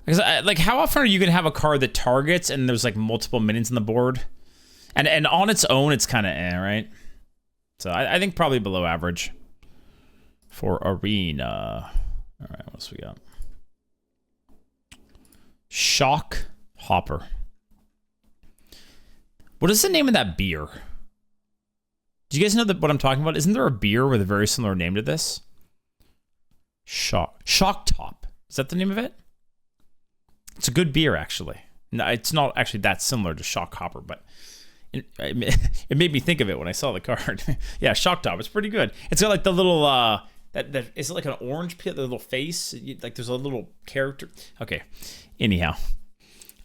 Because like, how often are you going to have a card that targets and there's like multiple minions on the board? And on its own, it's kind of right? So I think probably below average for Arena. All right, what else we got? Shock Hopper. What is the name of that beer? Do you guys know what I'm talking about? Isn't there a beer with a very similar name to this? Shock Top. Is that the name of it? It's a good beer, actually. No, it's not actually that similar to Shock Hopper, but it made me think of it when I saw the card. Yeah, Shock Top. It's pretty good. It's got like the little is it like an orange pit, the little face? Like there's a little character. Okay. Anyhow.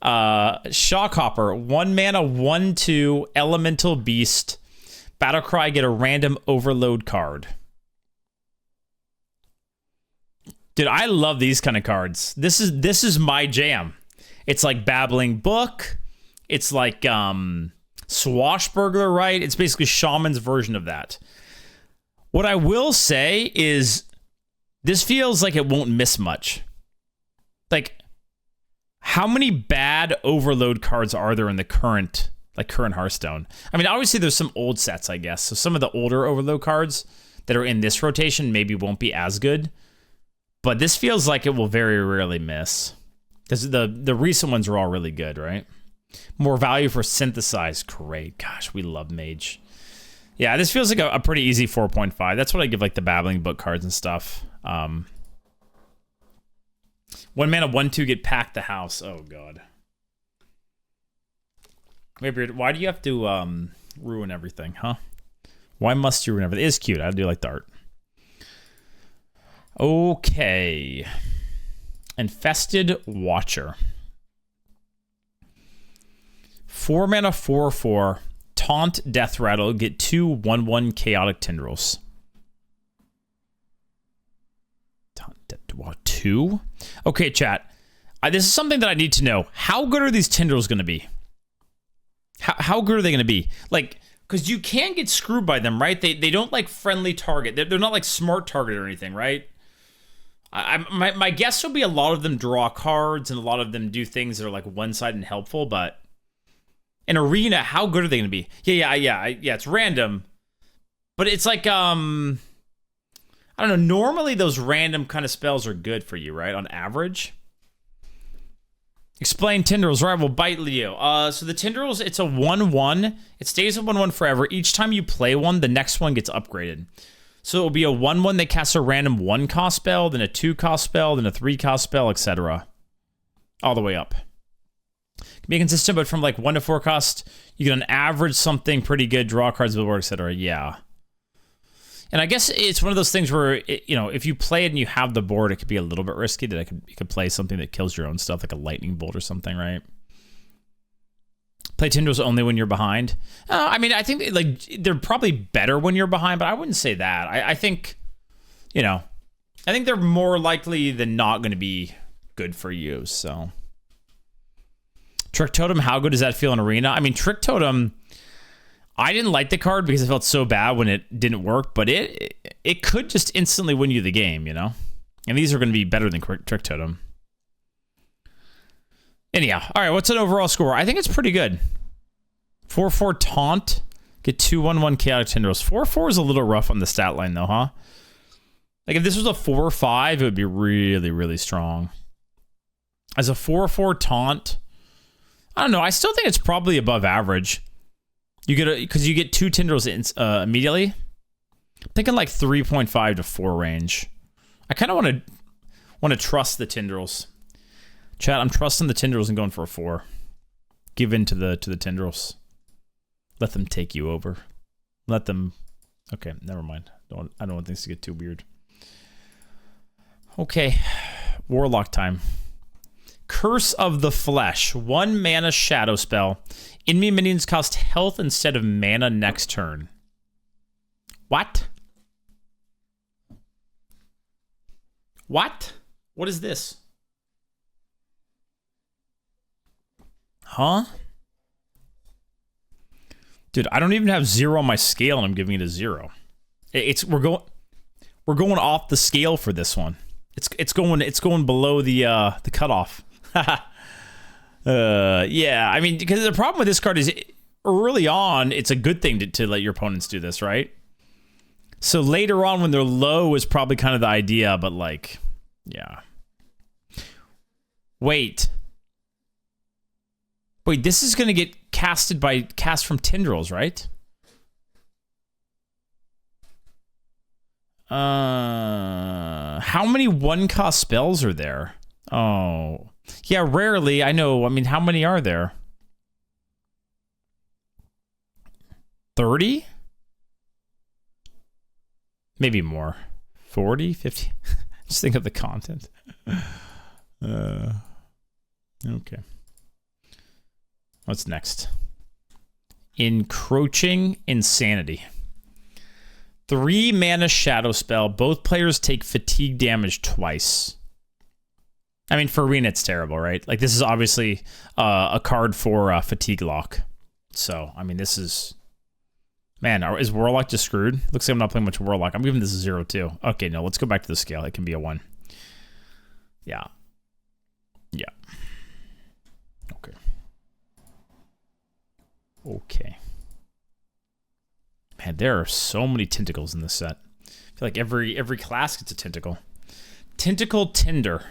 Shockhopper, 1 mana, 1/2, elemental beast. Battle Cry, get a random overload card. Dude, I love these kind of cards. This is my jam. It's like Babbling Book. It's like Swashbuckler, right? It's basically Shaman's version of that. What I will say is this feels like it won't miss much. Like, how many bad overload cards are there in the current Hearthstone? I mean, obviously there's some old sets, I guess. So some of the older overload cards that are in this rotation maybe won't be as good. But this feels like it will very rarely miss. Because the recent ones are all really good, right? More value for Synthesize. Great. Gosh, we love Mage. Yeah, this feels like a pretty easy 4.5. That's what I give like the Babbling Book cards and stuff. 1 mana, 1/2, get Pack the House. Oh, God. Maybe, why do you have to ruin everything, huh? Why must you ruin everything? It's cute. I do like the art. Okay. Infested Watcher. 4 mana, 4/4. Taunt, Death Rattle. Get 2 1/1 Chaotic Tendrils. Taunt, 2? Okay, chat. This is something that I need to know. How good are these Tendrils going to be? How good are they going to be? Like, because you can get screwed by them, right? They don't like friendly target. They're not like smart target or anything, right? My guess will be a lot of them draw cards and a lot of them do things that are like one-sided and helpful, but in Arena, how good are they going to be? Yeah, it's random, but it's like, I don't know, normally those random kind of spells are good for you, right, on average? Explain Tendrils, right? We'll bite Leo. So the Tendrils, it's a 1/1. It stays a 1/1 forever. Each time you play one, the next one gets upgraded. So it will be a 1/1 that casts a random 1-cost spell, then a 2-cost spell, then a 3-cost spell, etc. All the way up. Can be consistent, but from like 1 to 4 cost, you get an average something pretty good, draw cards, build, etc. Yeah. And I guess it's one of those things where, if you play it and you have the board, it could be a little bit risky that you could play something that kills your own stuff, like a lightning bolt or something, right? Play Tendrils only when you're behind. I mean, I think like they're probably better when you're behind, but I wouldn't say that. I think, I think they're more likely than not going to be good for you. So, Trick Totem, how good does that feel in Arena? I mean, Trick Totem, I didn't like the card because it felt so bad when it didn't work, but it could just instantly win you the game, And these are going to be better than Trick Totem. Anyhow, all right, what's an overall score? I think it's pretty good. 4/4 Taunt. Get 2 1/1 Chaotic Tendrils. 4/4 is a little rough on the stat line, though, huh? Like, if this was a 4/5, it would be really, really strong. As a 4/4 Taunt, I don't know. I still think it's probably above average. You get because you get 2 Tendrils immediately. I'm thinking like 3.5 to 4 range. I kind of want to trust the Tendrils. Chat, I'm trusting the Tendrils and going for a 4. Give in to the Tendrils. Let them take you over. Let them. Okay, never mind. I don't want things to get too weird. Okay, Warlock time. Curse of the Flesh. 1 mana shadow spell. Enemy minions cost health instead of mana next turn. What? What? What is this? Huh? Dude, I don't even have 0 on my scale and I'm giving it a 0. We're going off the scale for this one. It's going below the cutoff. Yeah, I mean, because the problem with this card is early on, it's a good thing to let your opponents do this, right? So later on when they're low is probably kind of the idea, but like, yeah. Wait, this is going to get cast from Tendrils, right? How many 1-cost spells are there? Oh, yeah, rarely. I know. I mean, how many are there? 30? Maybe more. 40, 50? Just think of the content. Okay. What's next? Encroaching Insanity. 3 mana shadow spell. Both players take fatigue damage twice. I mean, for Arena, it's terrible, right? Like, this is obviously a card for fatigue lock. So, I mean, this is... Man, is Warlock just screwed? Looks like I'm not playing much Warlock. I'm giving this a 0, too. Okay, no, let's go back to the scale. It can be a 1. Yeah. Yeah. Okay. Okay. Man, there are so many tentacles in this set. I feel like every class gets a tentacle. Tentacle Tinder.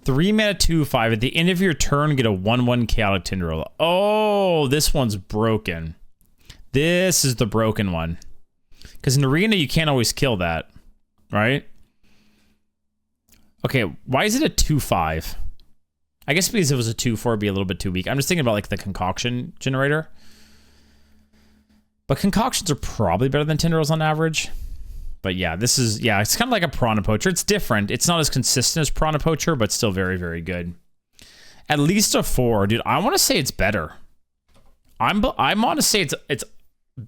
3 mana 2/5. At the end of your turn, get a 1/1 chaotic Tinderella. Oh, this one's broken. This is the broken one. Because in Arena, you can't always kill that. Right? Okay, why is it a 2/5? I guess because if it was a 2/4, it'd be a little bit too weak. I'm just thinking about like the concoction generator. But concoctions are probably better than Tinderellas on average. But yeah, this is, yeah, it's kind of like a Piranha Poacher. It's different. It's not as consistent as Piranha Poacher, but still very, very good. At least a 4. Dude, I want to say it's better. I'm on to say it's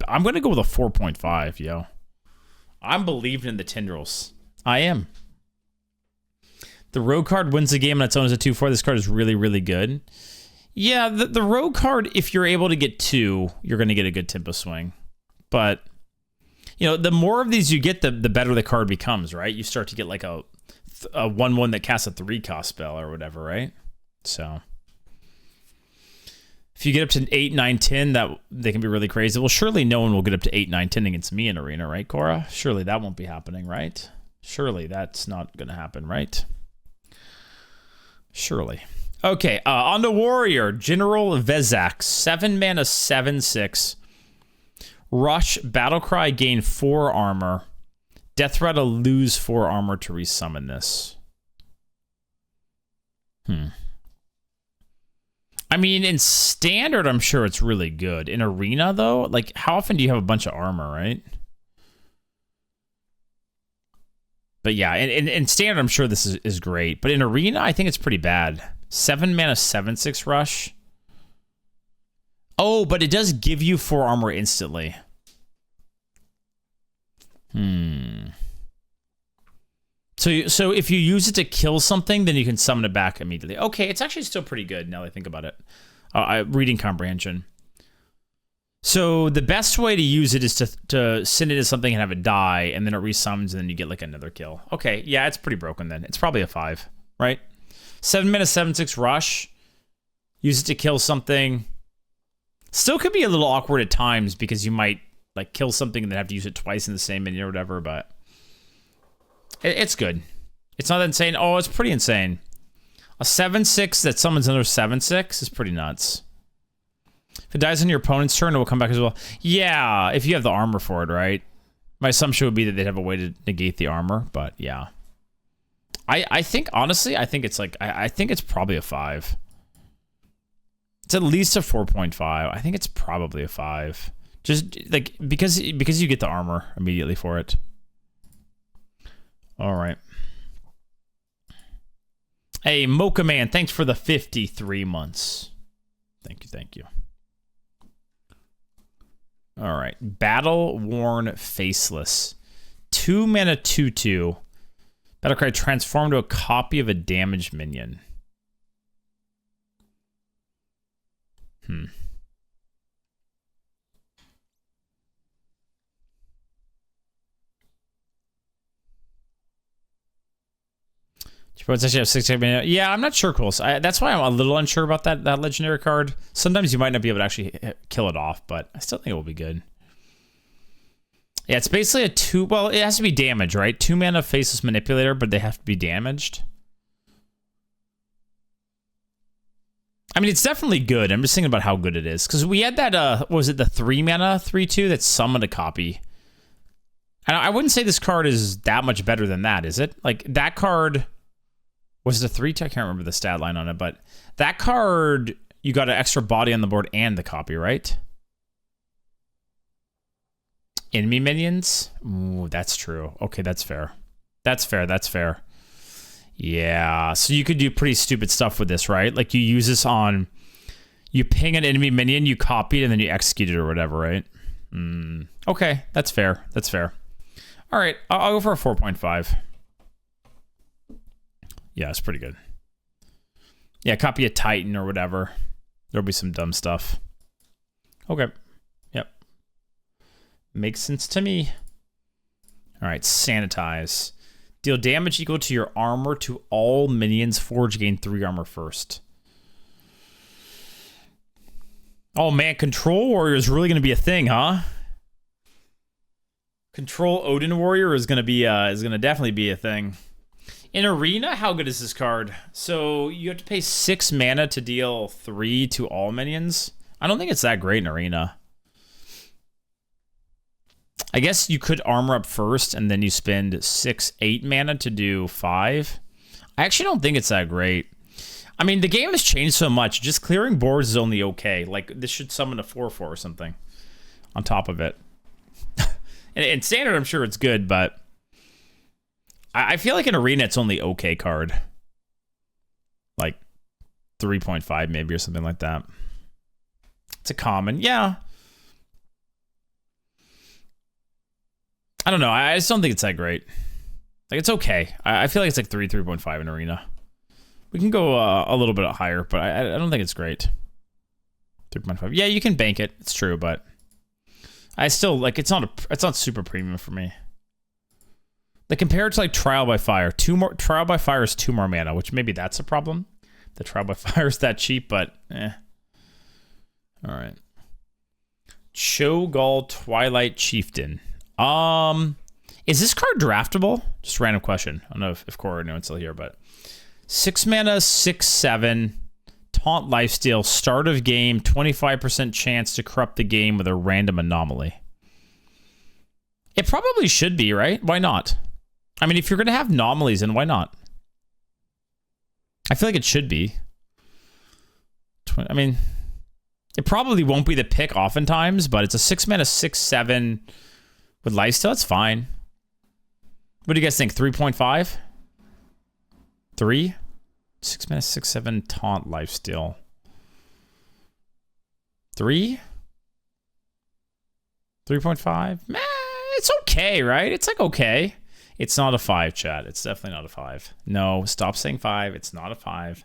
I'm going to go with a 4.5, yo. I'm believing in the Tendrils. I am. The Rogue card wins the game on its own as a 2/4. This card is really, really good. Yeah, the Rogue card, if you're able to get 2, you're going to get a good tempo swing. But, you know, the more of these you get, the better the card becomes, right? You start to get like a 1/1 that casts a 3-cost spell or whatever, right? So, if you get up to 8, 9, 10, they can be really crazy. Well, surely no one will get up to 8, 9, 10 against me in Arena, right, Cora? Surely that won't be happening, right? Surely that's not going to happen, right? Surely. Okay, on the Warrior, General Vesak, 7 mana, 7/6. Rush, Battle Cry, gain 4 armor. Death Rattle, lose 4 armor to resummon this. I mean, in Standard, I'm sure it's really good. In Arena, though, like, how often do you have a bunch of armor, right? But yeah, in Standard, I'm sure this is great. But in Arena, I think it's pretty bad. 7 mana, 7/6 rush. Oh, but it does give you 4 armor instantly. So if you use it to kill something, then you can summon it back immediately. Okay, it's actually still pretty good now that I think about it. Reading comprehension. So the best way to use it is to send it to something and have it die, and then it resummons, and then you get like another kill. Okay, yeah, it's pretty broken then. It's probably a 5, right? 7 mana, 7/6 rush. Use it to kill something. Still could be a little awkward at times because you might like kill something and then have to use it twice in the same minion or whatever, but it's good. It's not insane. Oh, it's pretty insane. A 7/6 that summons another 7/6 is pretty nuts. If it dies on your opponent's turn, it will come back as well. Yeah, if you have the armor for it, right? My assumption would be that they'd have a way to negate the armor, but yeah. I think, honestly, I think it's like, I think it's probably a 5. It's at least a 4.5. I think it's probably a 5. Just, like, because you get the armor immediately for it. All right. Hey, Mocha Man, thanks for the 53 months. Thank you. All right. Battle Worn Faceless. 2 mana, 2/2. Battle Cry, transform to a copy of a damaged minion. It's actually have 6 mana. Yeah, I'm not sure, Cool. That's why I'm a little unsure about that legendary card. Sometimes you might not be able to actually kill it off, but I still think it will be good. Yeah, it's basically a 2... Well, it has to be damaged, right? 2 mana Faceless Manipulator, but they have to be damaged. I mean, it's definitely good. I'm just thinking about how good it is. Because we had that, what was it, the 3 mana 3/2 that summoned a copy. And I wouldn't say this card is that much better than that, is it? Like, that card... Was it a 3/2? I can't remember the stat line on it, but that card, you got an extra body on the board and the copy, right? Enemy minions? Ooh, that's true. Okay, that's fair. That's fair. Yeah, so you could do pretty stupid stuff with this, right? Like, you use this on... You ping an enemy minion, you copy it, and then you execute it or whatever, right? Okay, that's fair. That's fair. All right, I'll go for a 4.5. Yeah, it's pretty good. Yeah, copy a Titan or whatever. There'll be some dumb stuff. Okay. Yep. Makes sense to me. All right, sanitize. Deal damage equal to your armor to all minions. Forge, gain 3 armor first. Oh man, Control Warrior is really gonna be a thing, huh? Control Odin Warrior is gonna definitely be a thing. In Arena, how good is this card? So you have to pay 6 mana to deal 3 to all minions. I don't think it's that great in Arena. I guess you could armor up first and then you spend 8 mana to do 5. I actually don't think it's that great. I mean, the game has changed so much. Just clearing boards is only okay. Like, this should summon a 4/4 or something on top of it. In Standard, I'm sure it's good, but I feel like in Arena, it's only okay card. Like 3.5 maybe or something like that. It's a common. Yeah. I don't know. I just don't think it's that great. Like, it's okay. I feel like it's like 3.5 in Arena. We can go a little bit higher, but I don't think it's great. 3.5. Yeah, you can bank it. It's true, but I still like it's not super premium for me. Like, compared to like Trial by Fire, Trial by Fire is 2 more mana, which maybe that's a problem. The Trial by Fire is that cheap, but eh. All right. Cho'Gall Twilight Chieftain. Is this card draftable? Just a random question. I don't know if Cora or anyone's still here, but 6 mana, 6/7, taunt lifesteal, start of game, 25% chance to corrupt the game with a random anomaly. It probably should be, right? Why not? I mean, if you're gonna have anomalies, then why not? I feel like it should be. I mean, it probably won't be the pick oftentimes, but it's a 6 mana, 6/7 with lifesteal. It's fine. What do you guys think? 3.5? 3? 6 mana, 6/7 taunt lifesteal. 3? 3.5? Meh, it's okay, right? It's like okay. It's not a 5, chat. It's definitely not a 5. No, stop saying 5. It's not a 5.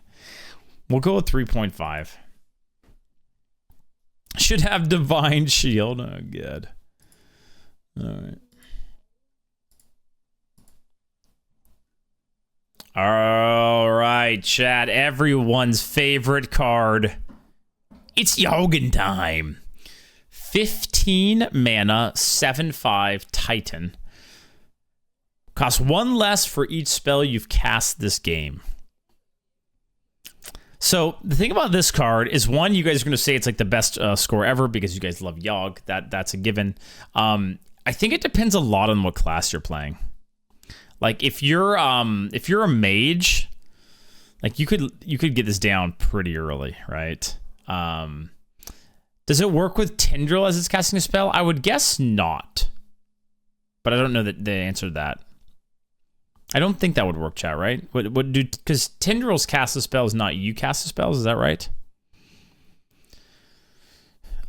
We'll go with 3.5. Should have Divine Shield. Oh, good. All right. All right, chat. Everyone's favorite card. It's Yogantime. 15 mana, 7/5 Titan. Costs 1 less for each spell you've cast this game. So the thing about this card is, one, you guys are going to say it's like the best score ever because you guys love Yogg. That's a given. I think it depends a lot on what class you're playing. Like if you're a mage, like you could get this down pretty early, right? Does it work with Tinderella as it's casting a spell? I would guess not, but I don't know the answer to that. I don't think that would work, chat, right? What do, because Tinderella's cast the spells, not you cast the spells, is that right?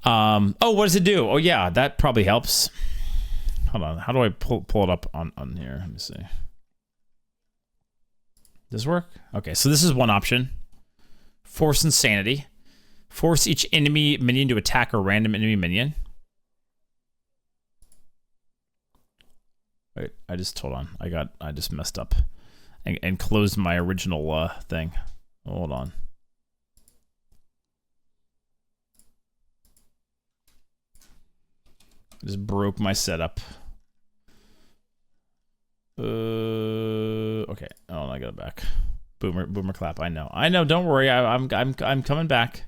Oh, what does it do? Oh yeah, that probably helps. Hold on, how do I pull it up on here? Let me see. Does this work? Okay, so this is one option. Force Insanity. Force each enemy minion to attack a random enemy minion. Wait, hold on. I just messed up and closed my original thing. Hold on. I just broke my setup. Okay. Oh, I got it back. Boomer clap. I know. Don't worry. I'm coming back.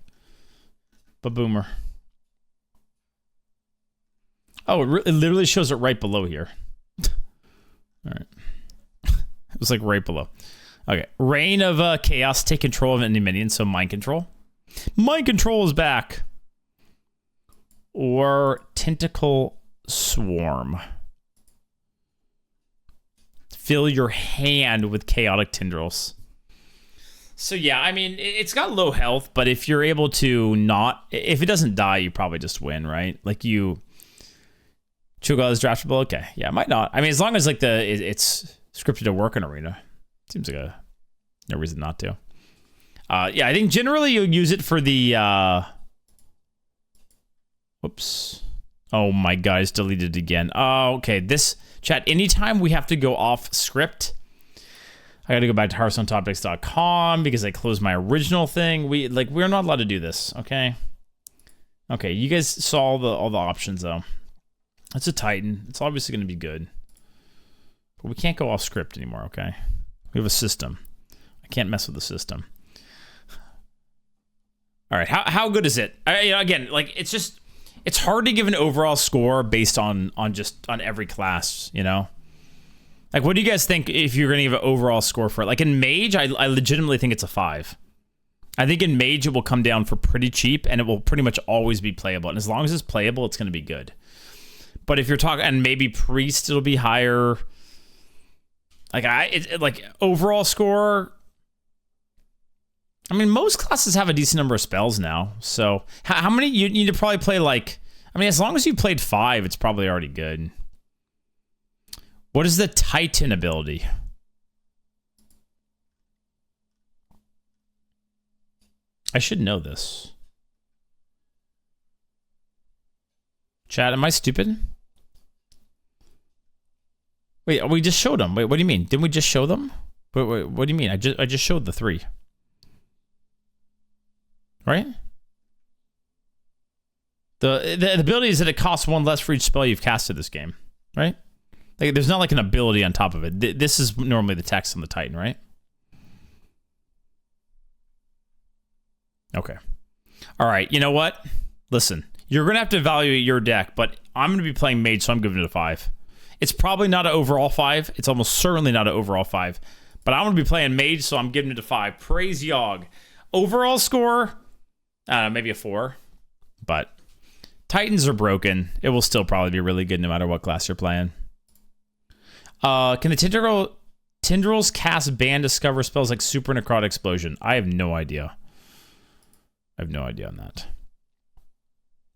But boomer. Oh, it literally shows it right below here. All right. It was like right below. Okay. Reign of Chaos. Take control of enemy minions. So mind control. Mind control is back. Or Tentacle Swarm. Fill your hand with chaotic tendrils. So yeah, I mean, it's got low health, but if you're able to not, if it doesn't die, you probably just win, right? Like you, Cho'Gall is draftable. Okay, yeah, might not. I mean, as long as like it's scripted to work in Arena, seems like no reason not to. Yeah, I think generally you'll use it for the. Whoops! Oh my God, it's deleted again. Oh, okay. This chat. Anytime we have to go off script. I got to go back to HearthstoneTopics.com because I closed my original thing. We're not allowed to do this, okay? Okay, you guys saw all the options though. It's a Titan. It's obviously going to be good, but we can't go off script anymore, okay? We have a system. I can't mess with the system. All right, how good is it? Again, like it's hard to give an overall score based on every class, you know. Like, what do you guys think if you're going to give an overall score for it? Like, in Mage, I legitimately think it's a 5. I think in Mage, it will come down for pretty cheap, and it will pretty much always be playable. And as long as it's playable, it's going to be good. But if you're talking, and maybe Priest, it'll be higher. Like, overall score, I mean, most classes have a decent number of spells now. So, how many? You need to probably play, like, I mean, as long as you played 5, it's probably already good. What is the Titan ability? I should know this. Chat, am I stupid? Wait, we just showed them. Wait, what do you mean? Didn't we just show them? Wait, what do you mean? I just showed the 3. Right? The ability is that it costs 1 less for each spell you've casted this game. Right? Like, there's not like an ability on top of it. This is normally the text on the Titan, right? Okay. All right, you know what? Listen, you're going to have to evaluate your deck, but I'm going to be playing Mage, so I'm giving it a 5. It's probably not an overall 5. It's almost certainly not an overall 5. But I'm going to be playing Mage, so I'm giving it a 5. Praise Yogg. Overall score, I don't know, maybe a 4. But Titans are broken. It will still probably be really good no matter what class you're playing. Can the Tendrils cast ban discover spells like Super Necrotic Explosion? I have no idea. I have no idea on that.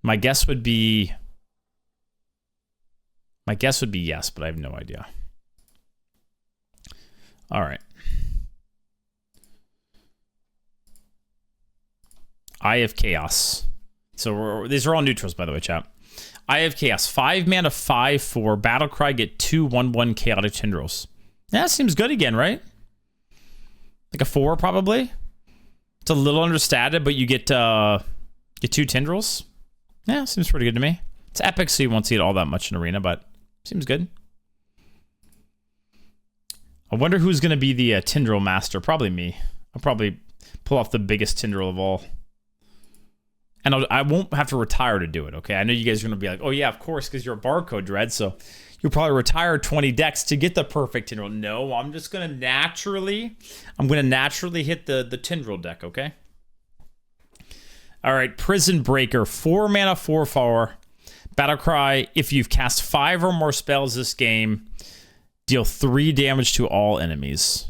My guess would be yes, but I have no idea. All right. Eye of Chaos. So these are all neutrals, by the way, chat. Eye of Chaos. 5 mana, 5/4. Battle Cry, get 2 1/1 Chaotic Tendrils. Yeah, seems good again, right? Like a 4, probably. It's a little understated, but you get 2 Tendrils. Yeah, seems pretty good to me. It's epic, so you won't see it all that much in Arena, but seems good. I wonder who's going to be the Tendril Master. Probably me. I'll probably pull off the biggest Tendril of all. And I won't have to retire to do it, okay? I know you guys are going to be like, oh yeah, of course, because you're a barcode dread, so you'll probably retire 20 decks to get the perfect Tendril. No, I'm just going to naturally hit the Tendril deck, okay? All right, Prison Breaker, 4 mana, 4/4. Battle Cry, if you've cast 5 or more spells this game, deal 3 damage to all enemies.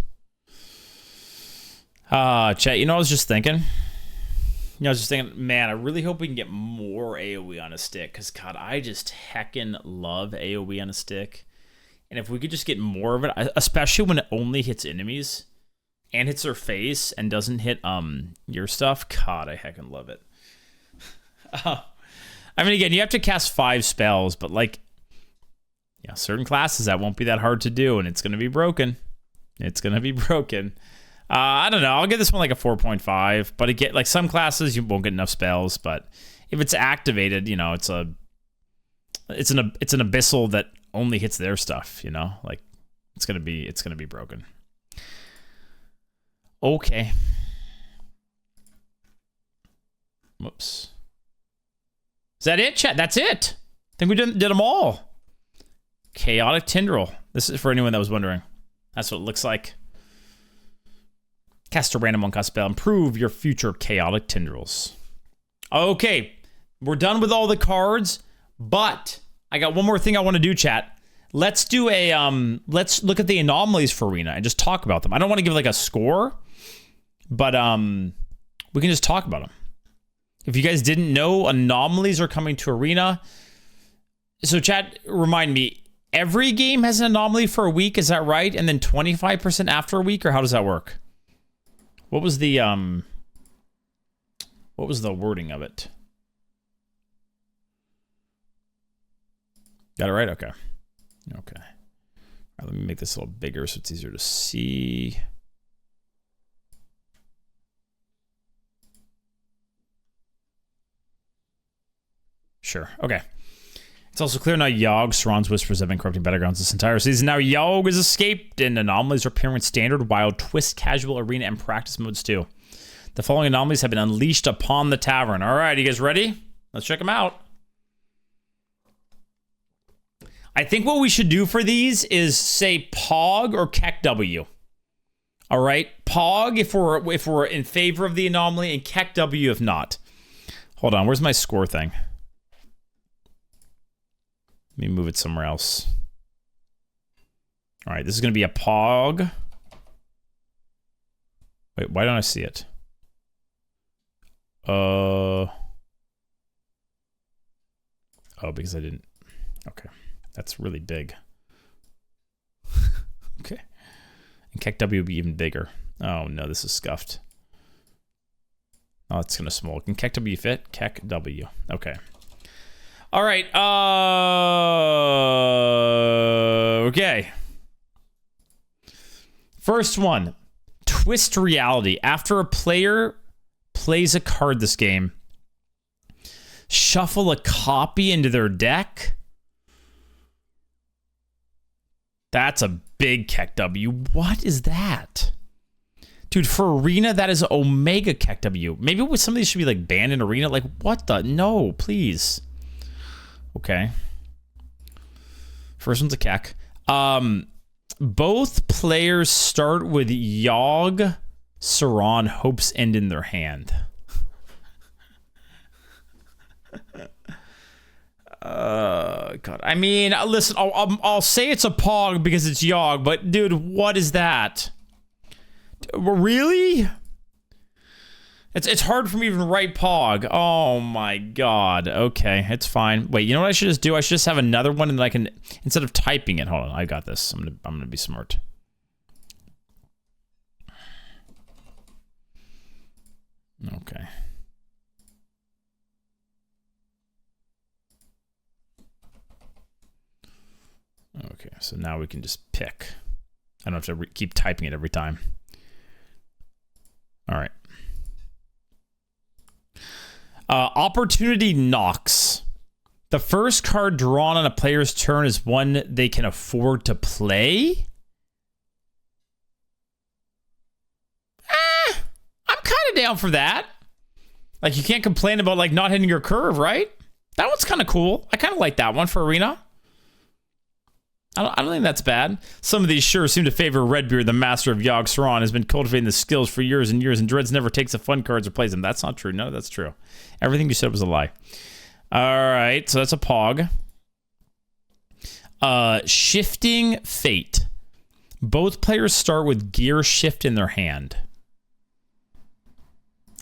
Chat, you know, I was just thinking, man, I really hope we can get more AoE on a stick, because, God, I just heckin' love AoE on a stick. And if we could just get more of it, especially when it only hits enemies and hits their face and doesn't hit your stuff, God, I heckin' love it. I mean, again, you have to cast 5 spells, but, like, yeah, certain classes, that won't be that hard to do, and it's going to be broken. It's going to be broken. I don't know. I'll give this one like a 4.5. But again, like some classes, you won't get enough spells. But if it's activated, you know, it's an abyssal that only hits their stuff. You know, like it's gonna be broken. Okay. Whoops. Is that it, chat? That's it. I think we did them all. Chaotic Tendril. This is for anyone that was wondering. That's what it looks like. Cast a random 1-cost spell. Improve your future Chaotic Tendrils. Okay. We're done with all the cards, but I got one more thing I want to do, chat. Let's do a, let's look at the anomalies for Arena and just talk about them. I don't want to give like a score. But we can just talk about them. If you guys didn't know, anomalies are coming to Arena. So chat, remind me, every game has an anomaly for a week, is that right? And then 25% after a week, or how does that work? What was the wording of it? Got it right? Okay. Okay. All right, let me make this a little bigger so it's easier to see. Sure. Okay. It's also clear now Yogg, Tron's Whispers have been corrupting Battlegrounds this entire season. Now Yogg is escaped, and anomalies are appearing in Standard, Wild, Twist, Casual, Arena, and Practice modes too. The following anomalies have been unleashed upon the tavern. All right, you guys ready? Let's check them out. I think what we should do for these is say Pog or Kek W. All right, Pog if we're in favor of the anomaly, and Kek W if not. Hold on, where's my score thing? Let me move it somewhere else. All right, this is going to be a Pog. Wait, why don't I see it? Oh, because I didn't. Okay, that's really big. Okay. And Kek W would be even bigger. Oh, no, this is scuffed. Oh, it's going to small. Can Kek W fit? Kek W. Okay. All right. Okay. First one. Twist reality. After a player plays a card this game, shuffle a copy into their deck. That's a big Kek W. What is that? Dude, for Arena, that is Omega Kek W. Maybe some of these should be like banned in Arena. Like, what the? No, please. Okay. First one's a Kek. Both players start with Yogg, Saran, Hope's End in their hand. God. I mean, listen, I'll say it's a Pog because it's Yogg, but dude, what is that? Really? It's hard for me to even write Pog. Oh my god. Okay, it's fine. Wait, you know what I should just do? I should just have another one, and then I can, instead of typing it. Hold on, I got this. I'm gonna be smart. Okay. Okay, so now we can just pick. I don't have to keep typing it every time. All right. Opportunity Knocks. The first card drawn on a player's turn is one they can afford to play. I'm kind of down for that. Like, you can't complain about like not hitting your curve, right? That one's kind of cool. I kind of like that one for Arena. I don't think that's bad. Some of these sure seem to favor Redbeard, the master of Yogg. Saran has been cultivating the skills for years and years, and Dreads never takes the fun cards or plays them. That's not true. No, that's true. Everything you said was a lie. All right, so that's a Pog. Shifting Fate. Both players start with Gear Shift in their hand.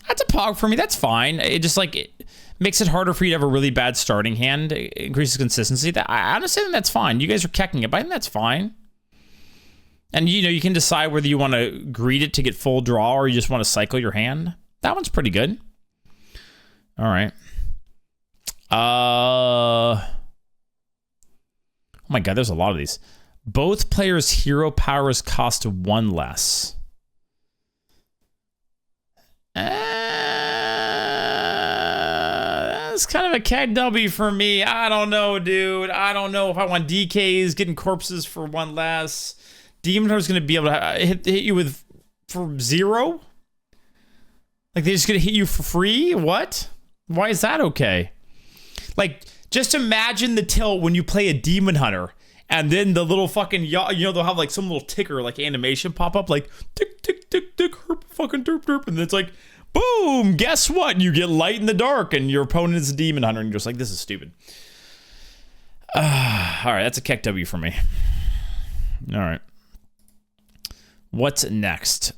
That's a Pog for me. That's fine. It just like it makes it harder for you to have a really bad starting hand. It increases consistency. I honestly think that's fine. You guys are kecking it, but I think that's fine. And you know, you can decide whether you want to greed it to get full draw or you just want to cycle your hand. That one's pretty good. All right. Oh my god, there's a lot of these. Both players' hero powers cost one less. That's kind of a Kek W for me. I don't know, dude. I don't know if I want DKs, getting corpses for one less. Demon Hunter's going to be able to hit you with for 0? Like, they're just going to hit you for free? What? Why is that okay? Like, just imagine the tilt when you play a Demon Hunter, and then the little fucking, you know, they'll have like some little ticker, like animation pop up, like tick, tick, tick, tick, herp, fucking derp, derp, and then it's like, boom, guess what? You get light in the dark, and your opponent is a Demon Hunter, and you're just like, this is stupid. All right, that's a Kek W for me. All right. What's next?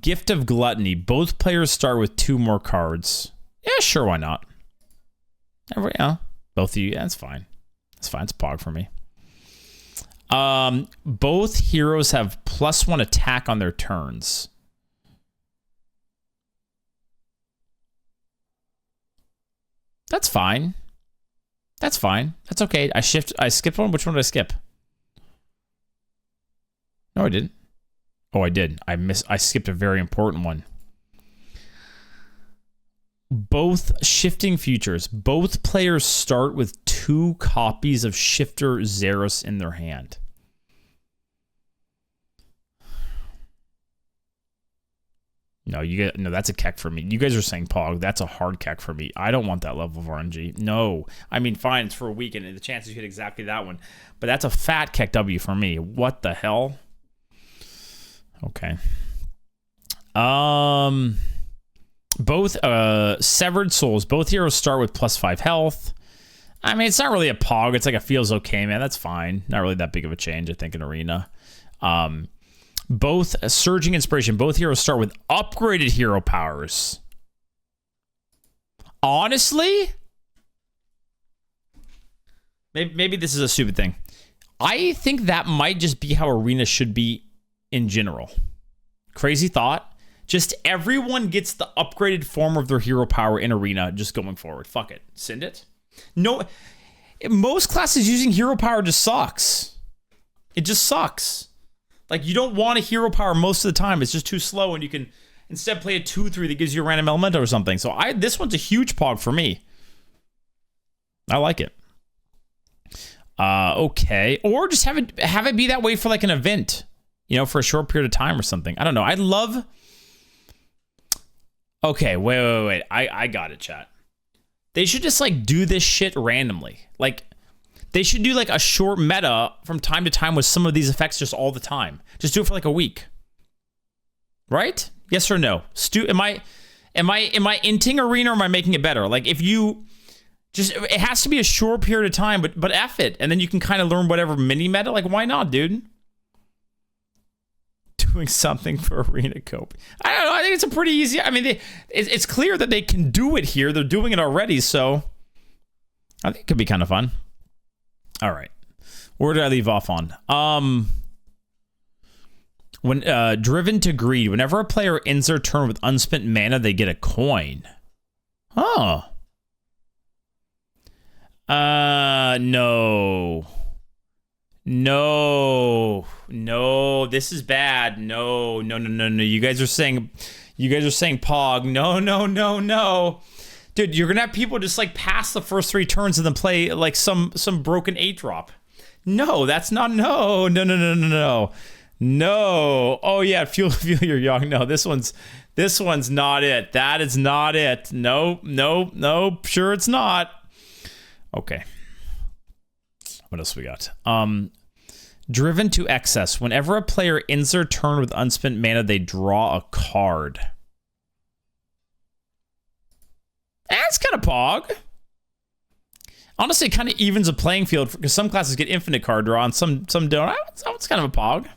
Gift of Gluttony. Both players start with 2 more cards. Yeah, sure, why not? Yeah, both of you. Yeah, that's fine. That's fine. It's pog for me. Both heroes have +1 attack on their turns. That's fine. That's fine. That's okay. I skipped one. Which one did I skip? No, I didn't. Oh, I did. I skipped a very important one. Both Shifting Futures. Both players start with 2 copies of Shifter Xeris in their hand. No, no, that's a keck for me. You guys are saying pog. That's a hard keck for me. I don't want that level of RNG. No. I mean, fine, it's for a weekend, and the chances you hit exactly that one. But that's a fat keck W for me. What the hell? Okay. Both Severed Souls. Both heroes start with +5 health. I mean, it's not really a pog. It's like a feels okay, man. That's fine. Not really that big of a change, I think, in Arena. Both Surging Inspiration. Both heroes start with upgraded hero powers. Honestly, maybe this is a stupid thing. I think that might just be how Arena should be in general. Crazy thought. Just everyone gets the upgraded form of their hero power in Arena just going forward. Fuck it. Send it. No, most classes using hero power just sucks. It just sucks. Like, you don't want a hero power most of the time. It's just too slow, and you can instead play a 2/3 that gives you a random elemental or something. So this one's a huge pog for me. I like it. Okay. Or just have it be that way for like an event, you know, for a short period of time or something. I don't know. I'd love... Okay, wait. I got it, chat. They should just, like, do this shit randomly. Like, they should do, like, a short meta from time to time with some of these effects just all the time. Just do it for, like, a week. Right? Yes or no? Am I inting Arena, or am I making it better? Like, if you... Just, it has to be a short period of time, but F it. And then you can kind of learn whatever mini-meta. Like, why not, dude? Doing something for Arena Cope. I don't know. I think it's a pretty easy... I mean, it's clear that they can do it here. They're doing it already, so... I think it could be kind of fun. All right. Where did I leave off on? When Driven to Greed. Whenever a player ends their turn with unspent mana, they get a coin. Oh. No. No, this is bad. No. You guys are saying pog. No. Dude, you're gonna have people just like pass the first 3 turns and then play like some broken 8-drop. No, that's not No. Oh yeah, feel your Yogg. No, this one's not it. That is not it. No. Sure it's not. Okay. What else we got? Driven to Excess. Whenever a player ends their turn with unspent mana, they draw a card. That's kind of pog. Honestly, it kind of evens a playing field because some classes get infinite card draw and some don't. It's kind of a pog.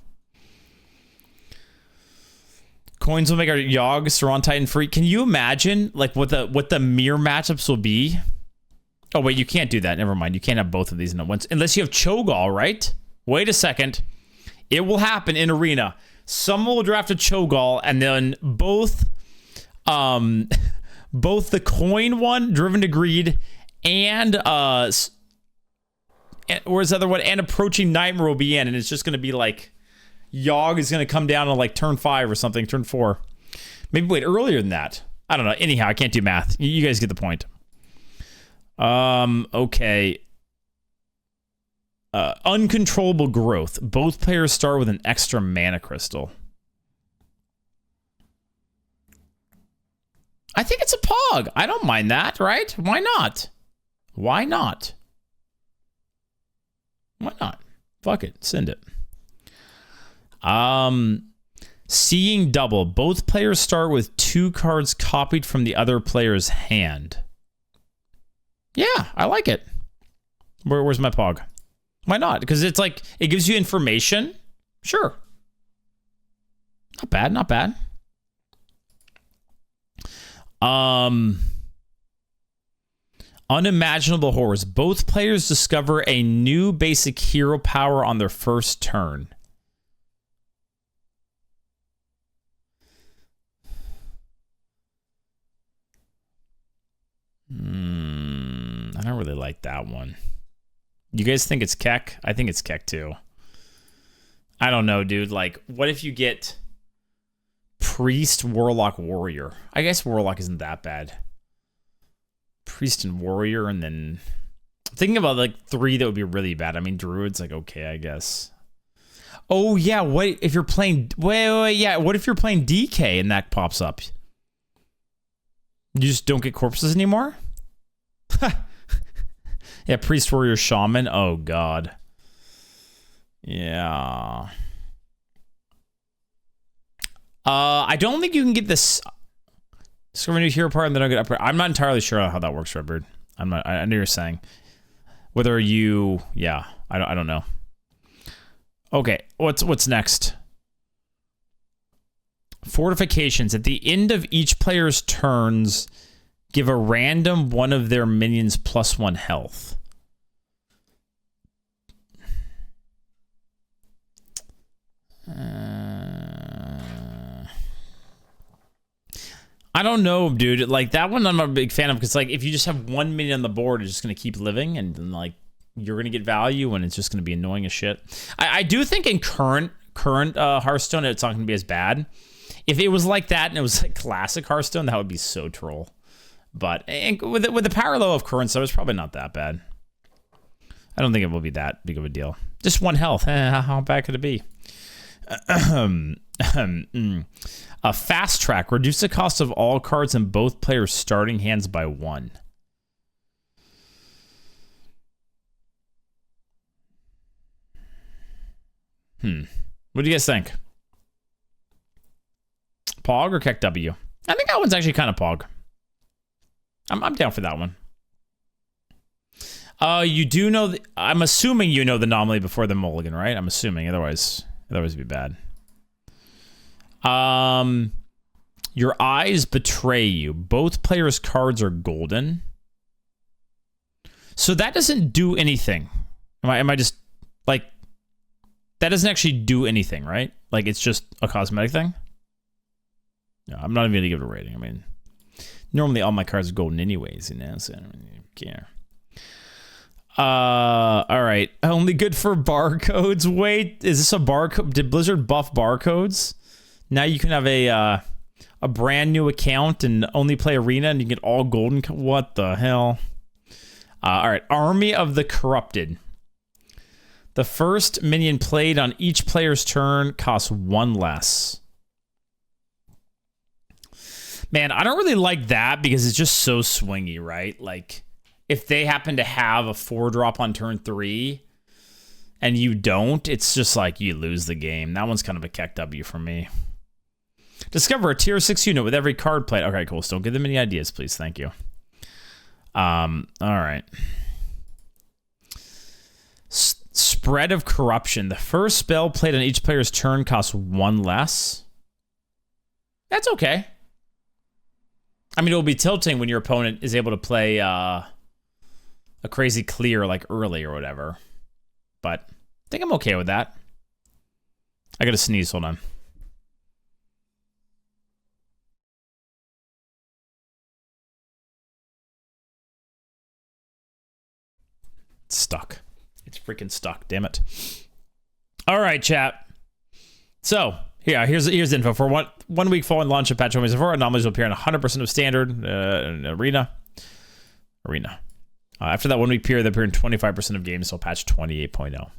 Coins will make our Yogg, Saron Titan free. Can you imagine like what the mirror matchups will be? Oh wait, you can't do that. Never mind. You can't have both of these in at once unless you have Cho'Gall, right? Wait a second. It will happen in Arena. Someone will draft a Cho'Gall, and then both the coin one, Driven to Greed, and where's the other one? And Approaching Nightmare will be in, and it's just going to be like Yogg is going to come down on like turn 5 or something, turn 4. Maybe wait earlier than that. I don't know. Anyhow, I can't do math. You guys get the point. Okay. Uncontrollable Growth. Both players start with an extra mana crystal. I think it's a pog. I don't mind that, right? Why not? Why not? Fuck it. Send it. Seeing Double. Both players start with 2 cards copied from the other player's hand. Yeah, I like it. Where's my pog? Why not? Because it's like, it gives you information. Sure. Not bad, not bad. Unimaginable Horrors. Both players discover a new basic hero power on their first turn. I don't really like that one. You guys think it's Keck? I think it's Keck too. I don't know, dude. Like, what if you get Priest, Warlock, Warrior? I guess Warlock isn't that bad. Priest and Warrior, and then I'm thinking about like 3 that would be really bad. I mean, Druid's like okay, I guess. Oh yeah, what if you're playing? Wait, yeah. What if you're playing DK and that pops up? You just don't get corpses anymore? Yeah, Priest, Warrior, Shaman. Oh, God. Yeah. I don't think you can get this. Discover a new hero part and then I'll get upgrade. I'm not entirely sure how that works, Redbird. I know you're saying. Whether you... Yeah, I don't know. Okay, what's next? Fortifications. At the end of each player's turns, give a random one of their minions +1 health. I don't know, dude. Like, that one I'm not a big fan of, because, like, if you just have one minion on the board, it's just going to keep living, and then, like, you're going to get value, and it's just going to be annoying as shit. I do think in current Hearthstone, it's not going to be as bad. If it was like that and it was like classic Hearthstone, that would be so troll. But with the power level of current stuff, it's probably not that bad. I don't think it will be that big of a deal. Just 1 health. How bad could it be? A fast track. Reduce the cost of all cards in both players' starting hands by 1. What do you guys think? Pog or Keck W? I think that one's actually kind of Pog. I'm down for that one. You do know... I'm assuming you know the anomaly before the mulligan, right? I'm assuming. Otherwise it'd be bad. Your eyes betray you. Both players' cards are golden. So that doesn't do anything. Am I just... Like... That doesn't actually do anything, right? Like, it's just a cosmetic thing? No, I'm not even going to give it a rating. I mean, normally all my cards are golden anyways, you know, so I don't really care. All right. Only good for barcodes. Wait, is this a barcode? Did Blizzard buff barcodes? Now you can have a brand new account and only play Arena and you get all golden. What the hell? All right. Army of the Corrupted. The first minion played on each player's turn costs 1 less. Man, I don't really like that because it's just so swingy, right? Like, if they happen to have a 4-drop on turn 3 and you don't, it's just like you lose the game. That one's kind of a Keck W for me. Discover a tier 6 unit with every card played. Okay, cool. So don't give them any ideas, please. Thank you. All right. Spread of Corruption. The first spell played on each player's turn costs 1 less. That's okay. I mean, it will be tilting when your opponent is able to play a crazy clear like early or whatever. But I think I'm okay with that. I gotta sneeze. Hold on. It's stuck. It's freaking stuck. Damn it. All right, chat. So, yeah, here's info. For one week following launch of patch 1.4, anomalies will appear in 100% of standard arena. After that 1 week period, they appear in 25% of games, so patch 28.0.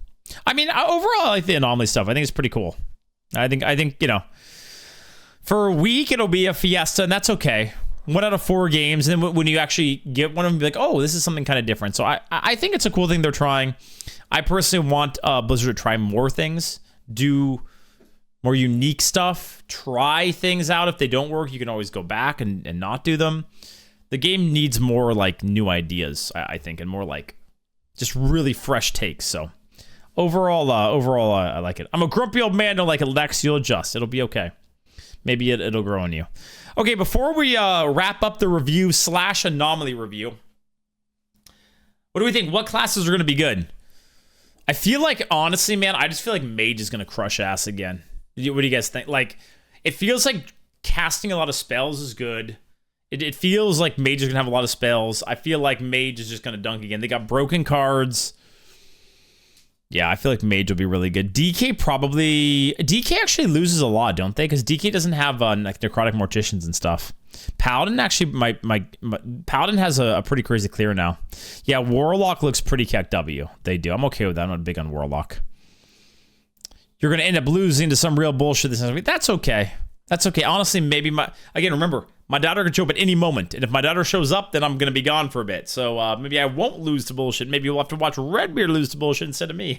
I mean, overall, I like the anomaly stuff. I think it's pretty cool. I think you know, for a week it'll be a fiesta, and that's okay. 1 out of 4 games, and then when you actually get one of them, be like, oh, this is something kind of different. So I think it's a cool thing they're trying. I personally want Blizzard to try more things, do more unique stuff, try things out. If they don't work, you can always go back and not do them. The game needs more like new ideas, I think, and more like just really fresh takes. So overall, I like it. I'm a grumpy old man, don't like it. Lex, you'll adjust. It'll be okay. Maybe it'll grow on you. Okay, before we wrap up the review / anomaly review, what do we think? What classes are going to be good? I feel like, honestly, man, I just feel like Mage is going to crush ass again. What do you guys think? Like, it feels like casting a lot of spells is good. It feels like Mage is going to have a lot of spells. I feel like Mage is just going to dunk again. They got broken cards. Yeah, I feel like Mage will be really good. DK actually loses a lot, don't they? Because DK doesn't have like necrotic morticians and stuff. Paladin actually, Paladin has a pretty crazy clear now. Yeah, Warlock looks pretty KW. They do. I'm okay with that. I'm not big on Warlock. You're going to end up losing to some real bullshit this next week. That's okay. That's okay. Honestly, maybe again, remember, my daughter can show up at any moment. And if my daughter shows up, then I'm going to be gone for a bit. So maybe I won't lose to bullshit. Maybe we'll have to watch Redbeard lose to bullshit instead of me.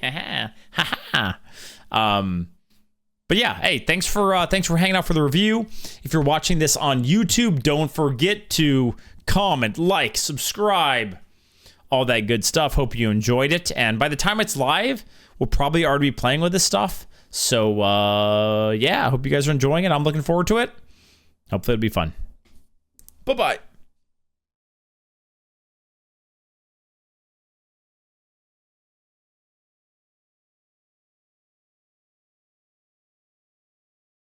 But yeah, hey, thanks for hanging out for the review. If you're watching this on YouTube, don't forget to comment, like, subscribe, all that good stuff. Hope you enjoyed it. And by the time it's live, we'll probably already be playing with this stuff. So yeah, I hope you guys are enjoying it. I'm looking forward to it. Hopefully it'll be fun. Bye-bye.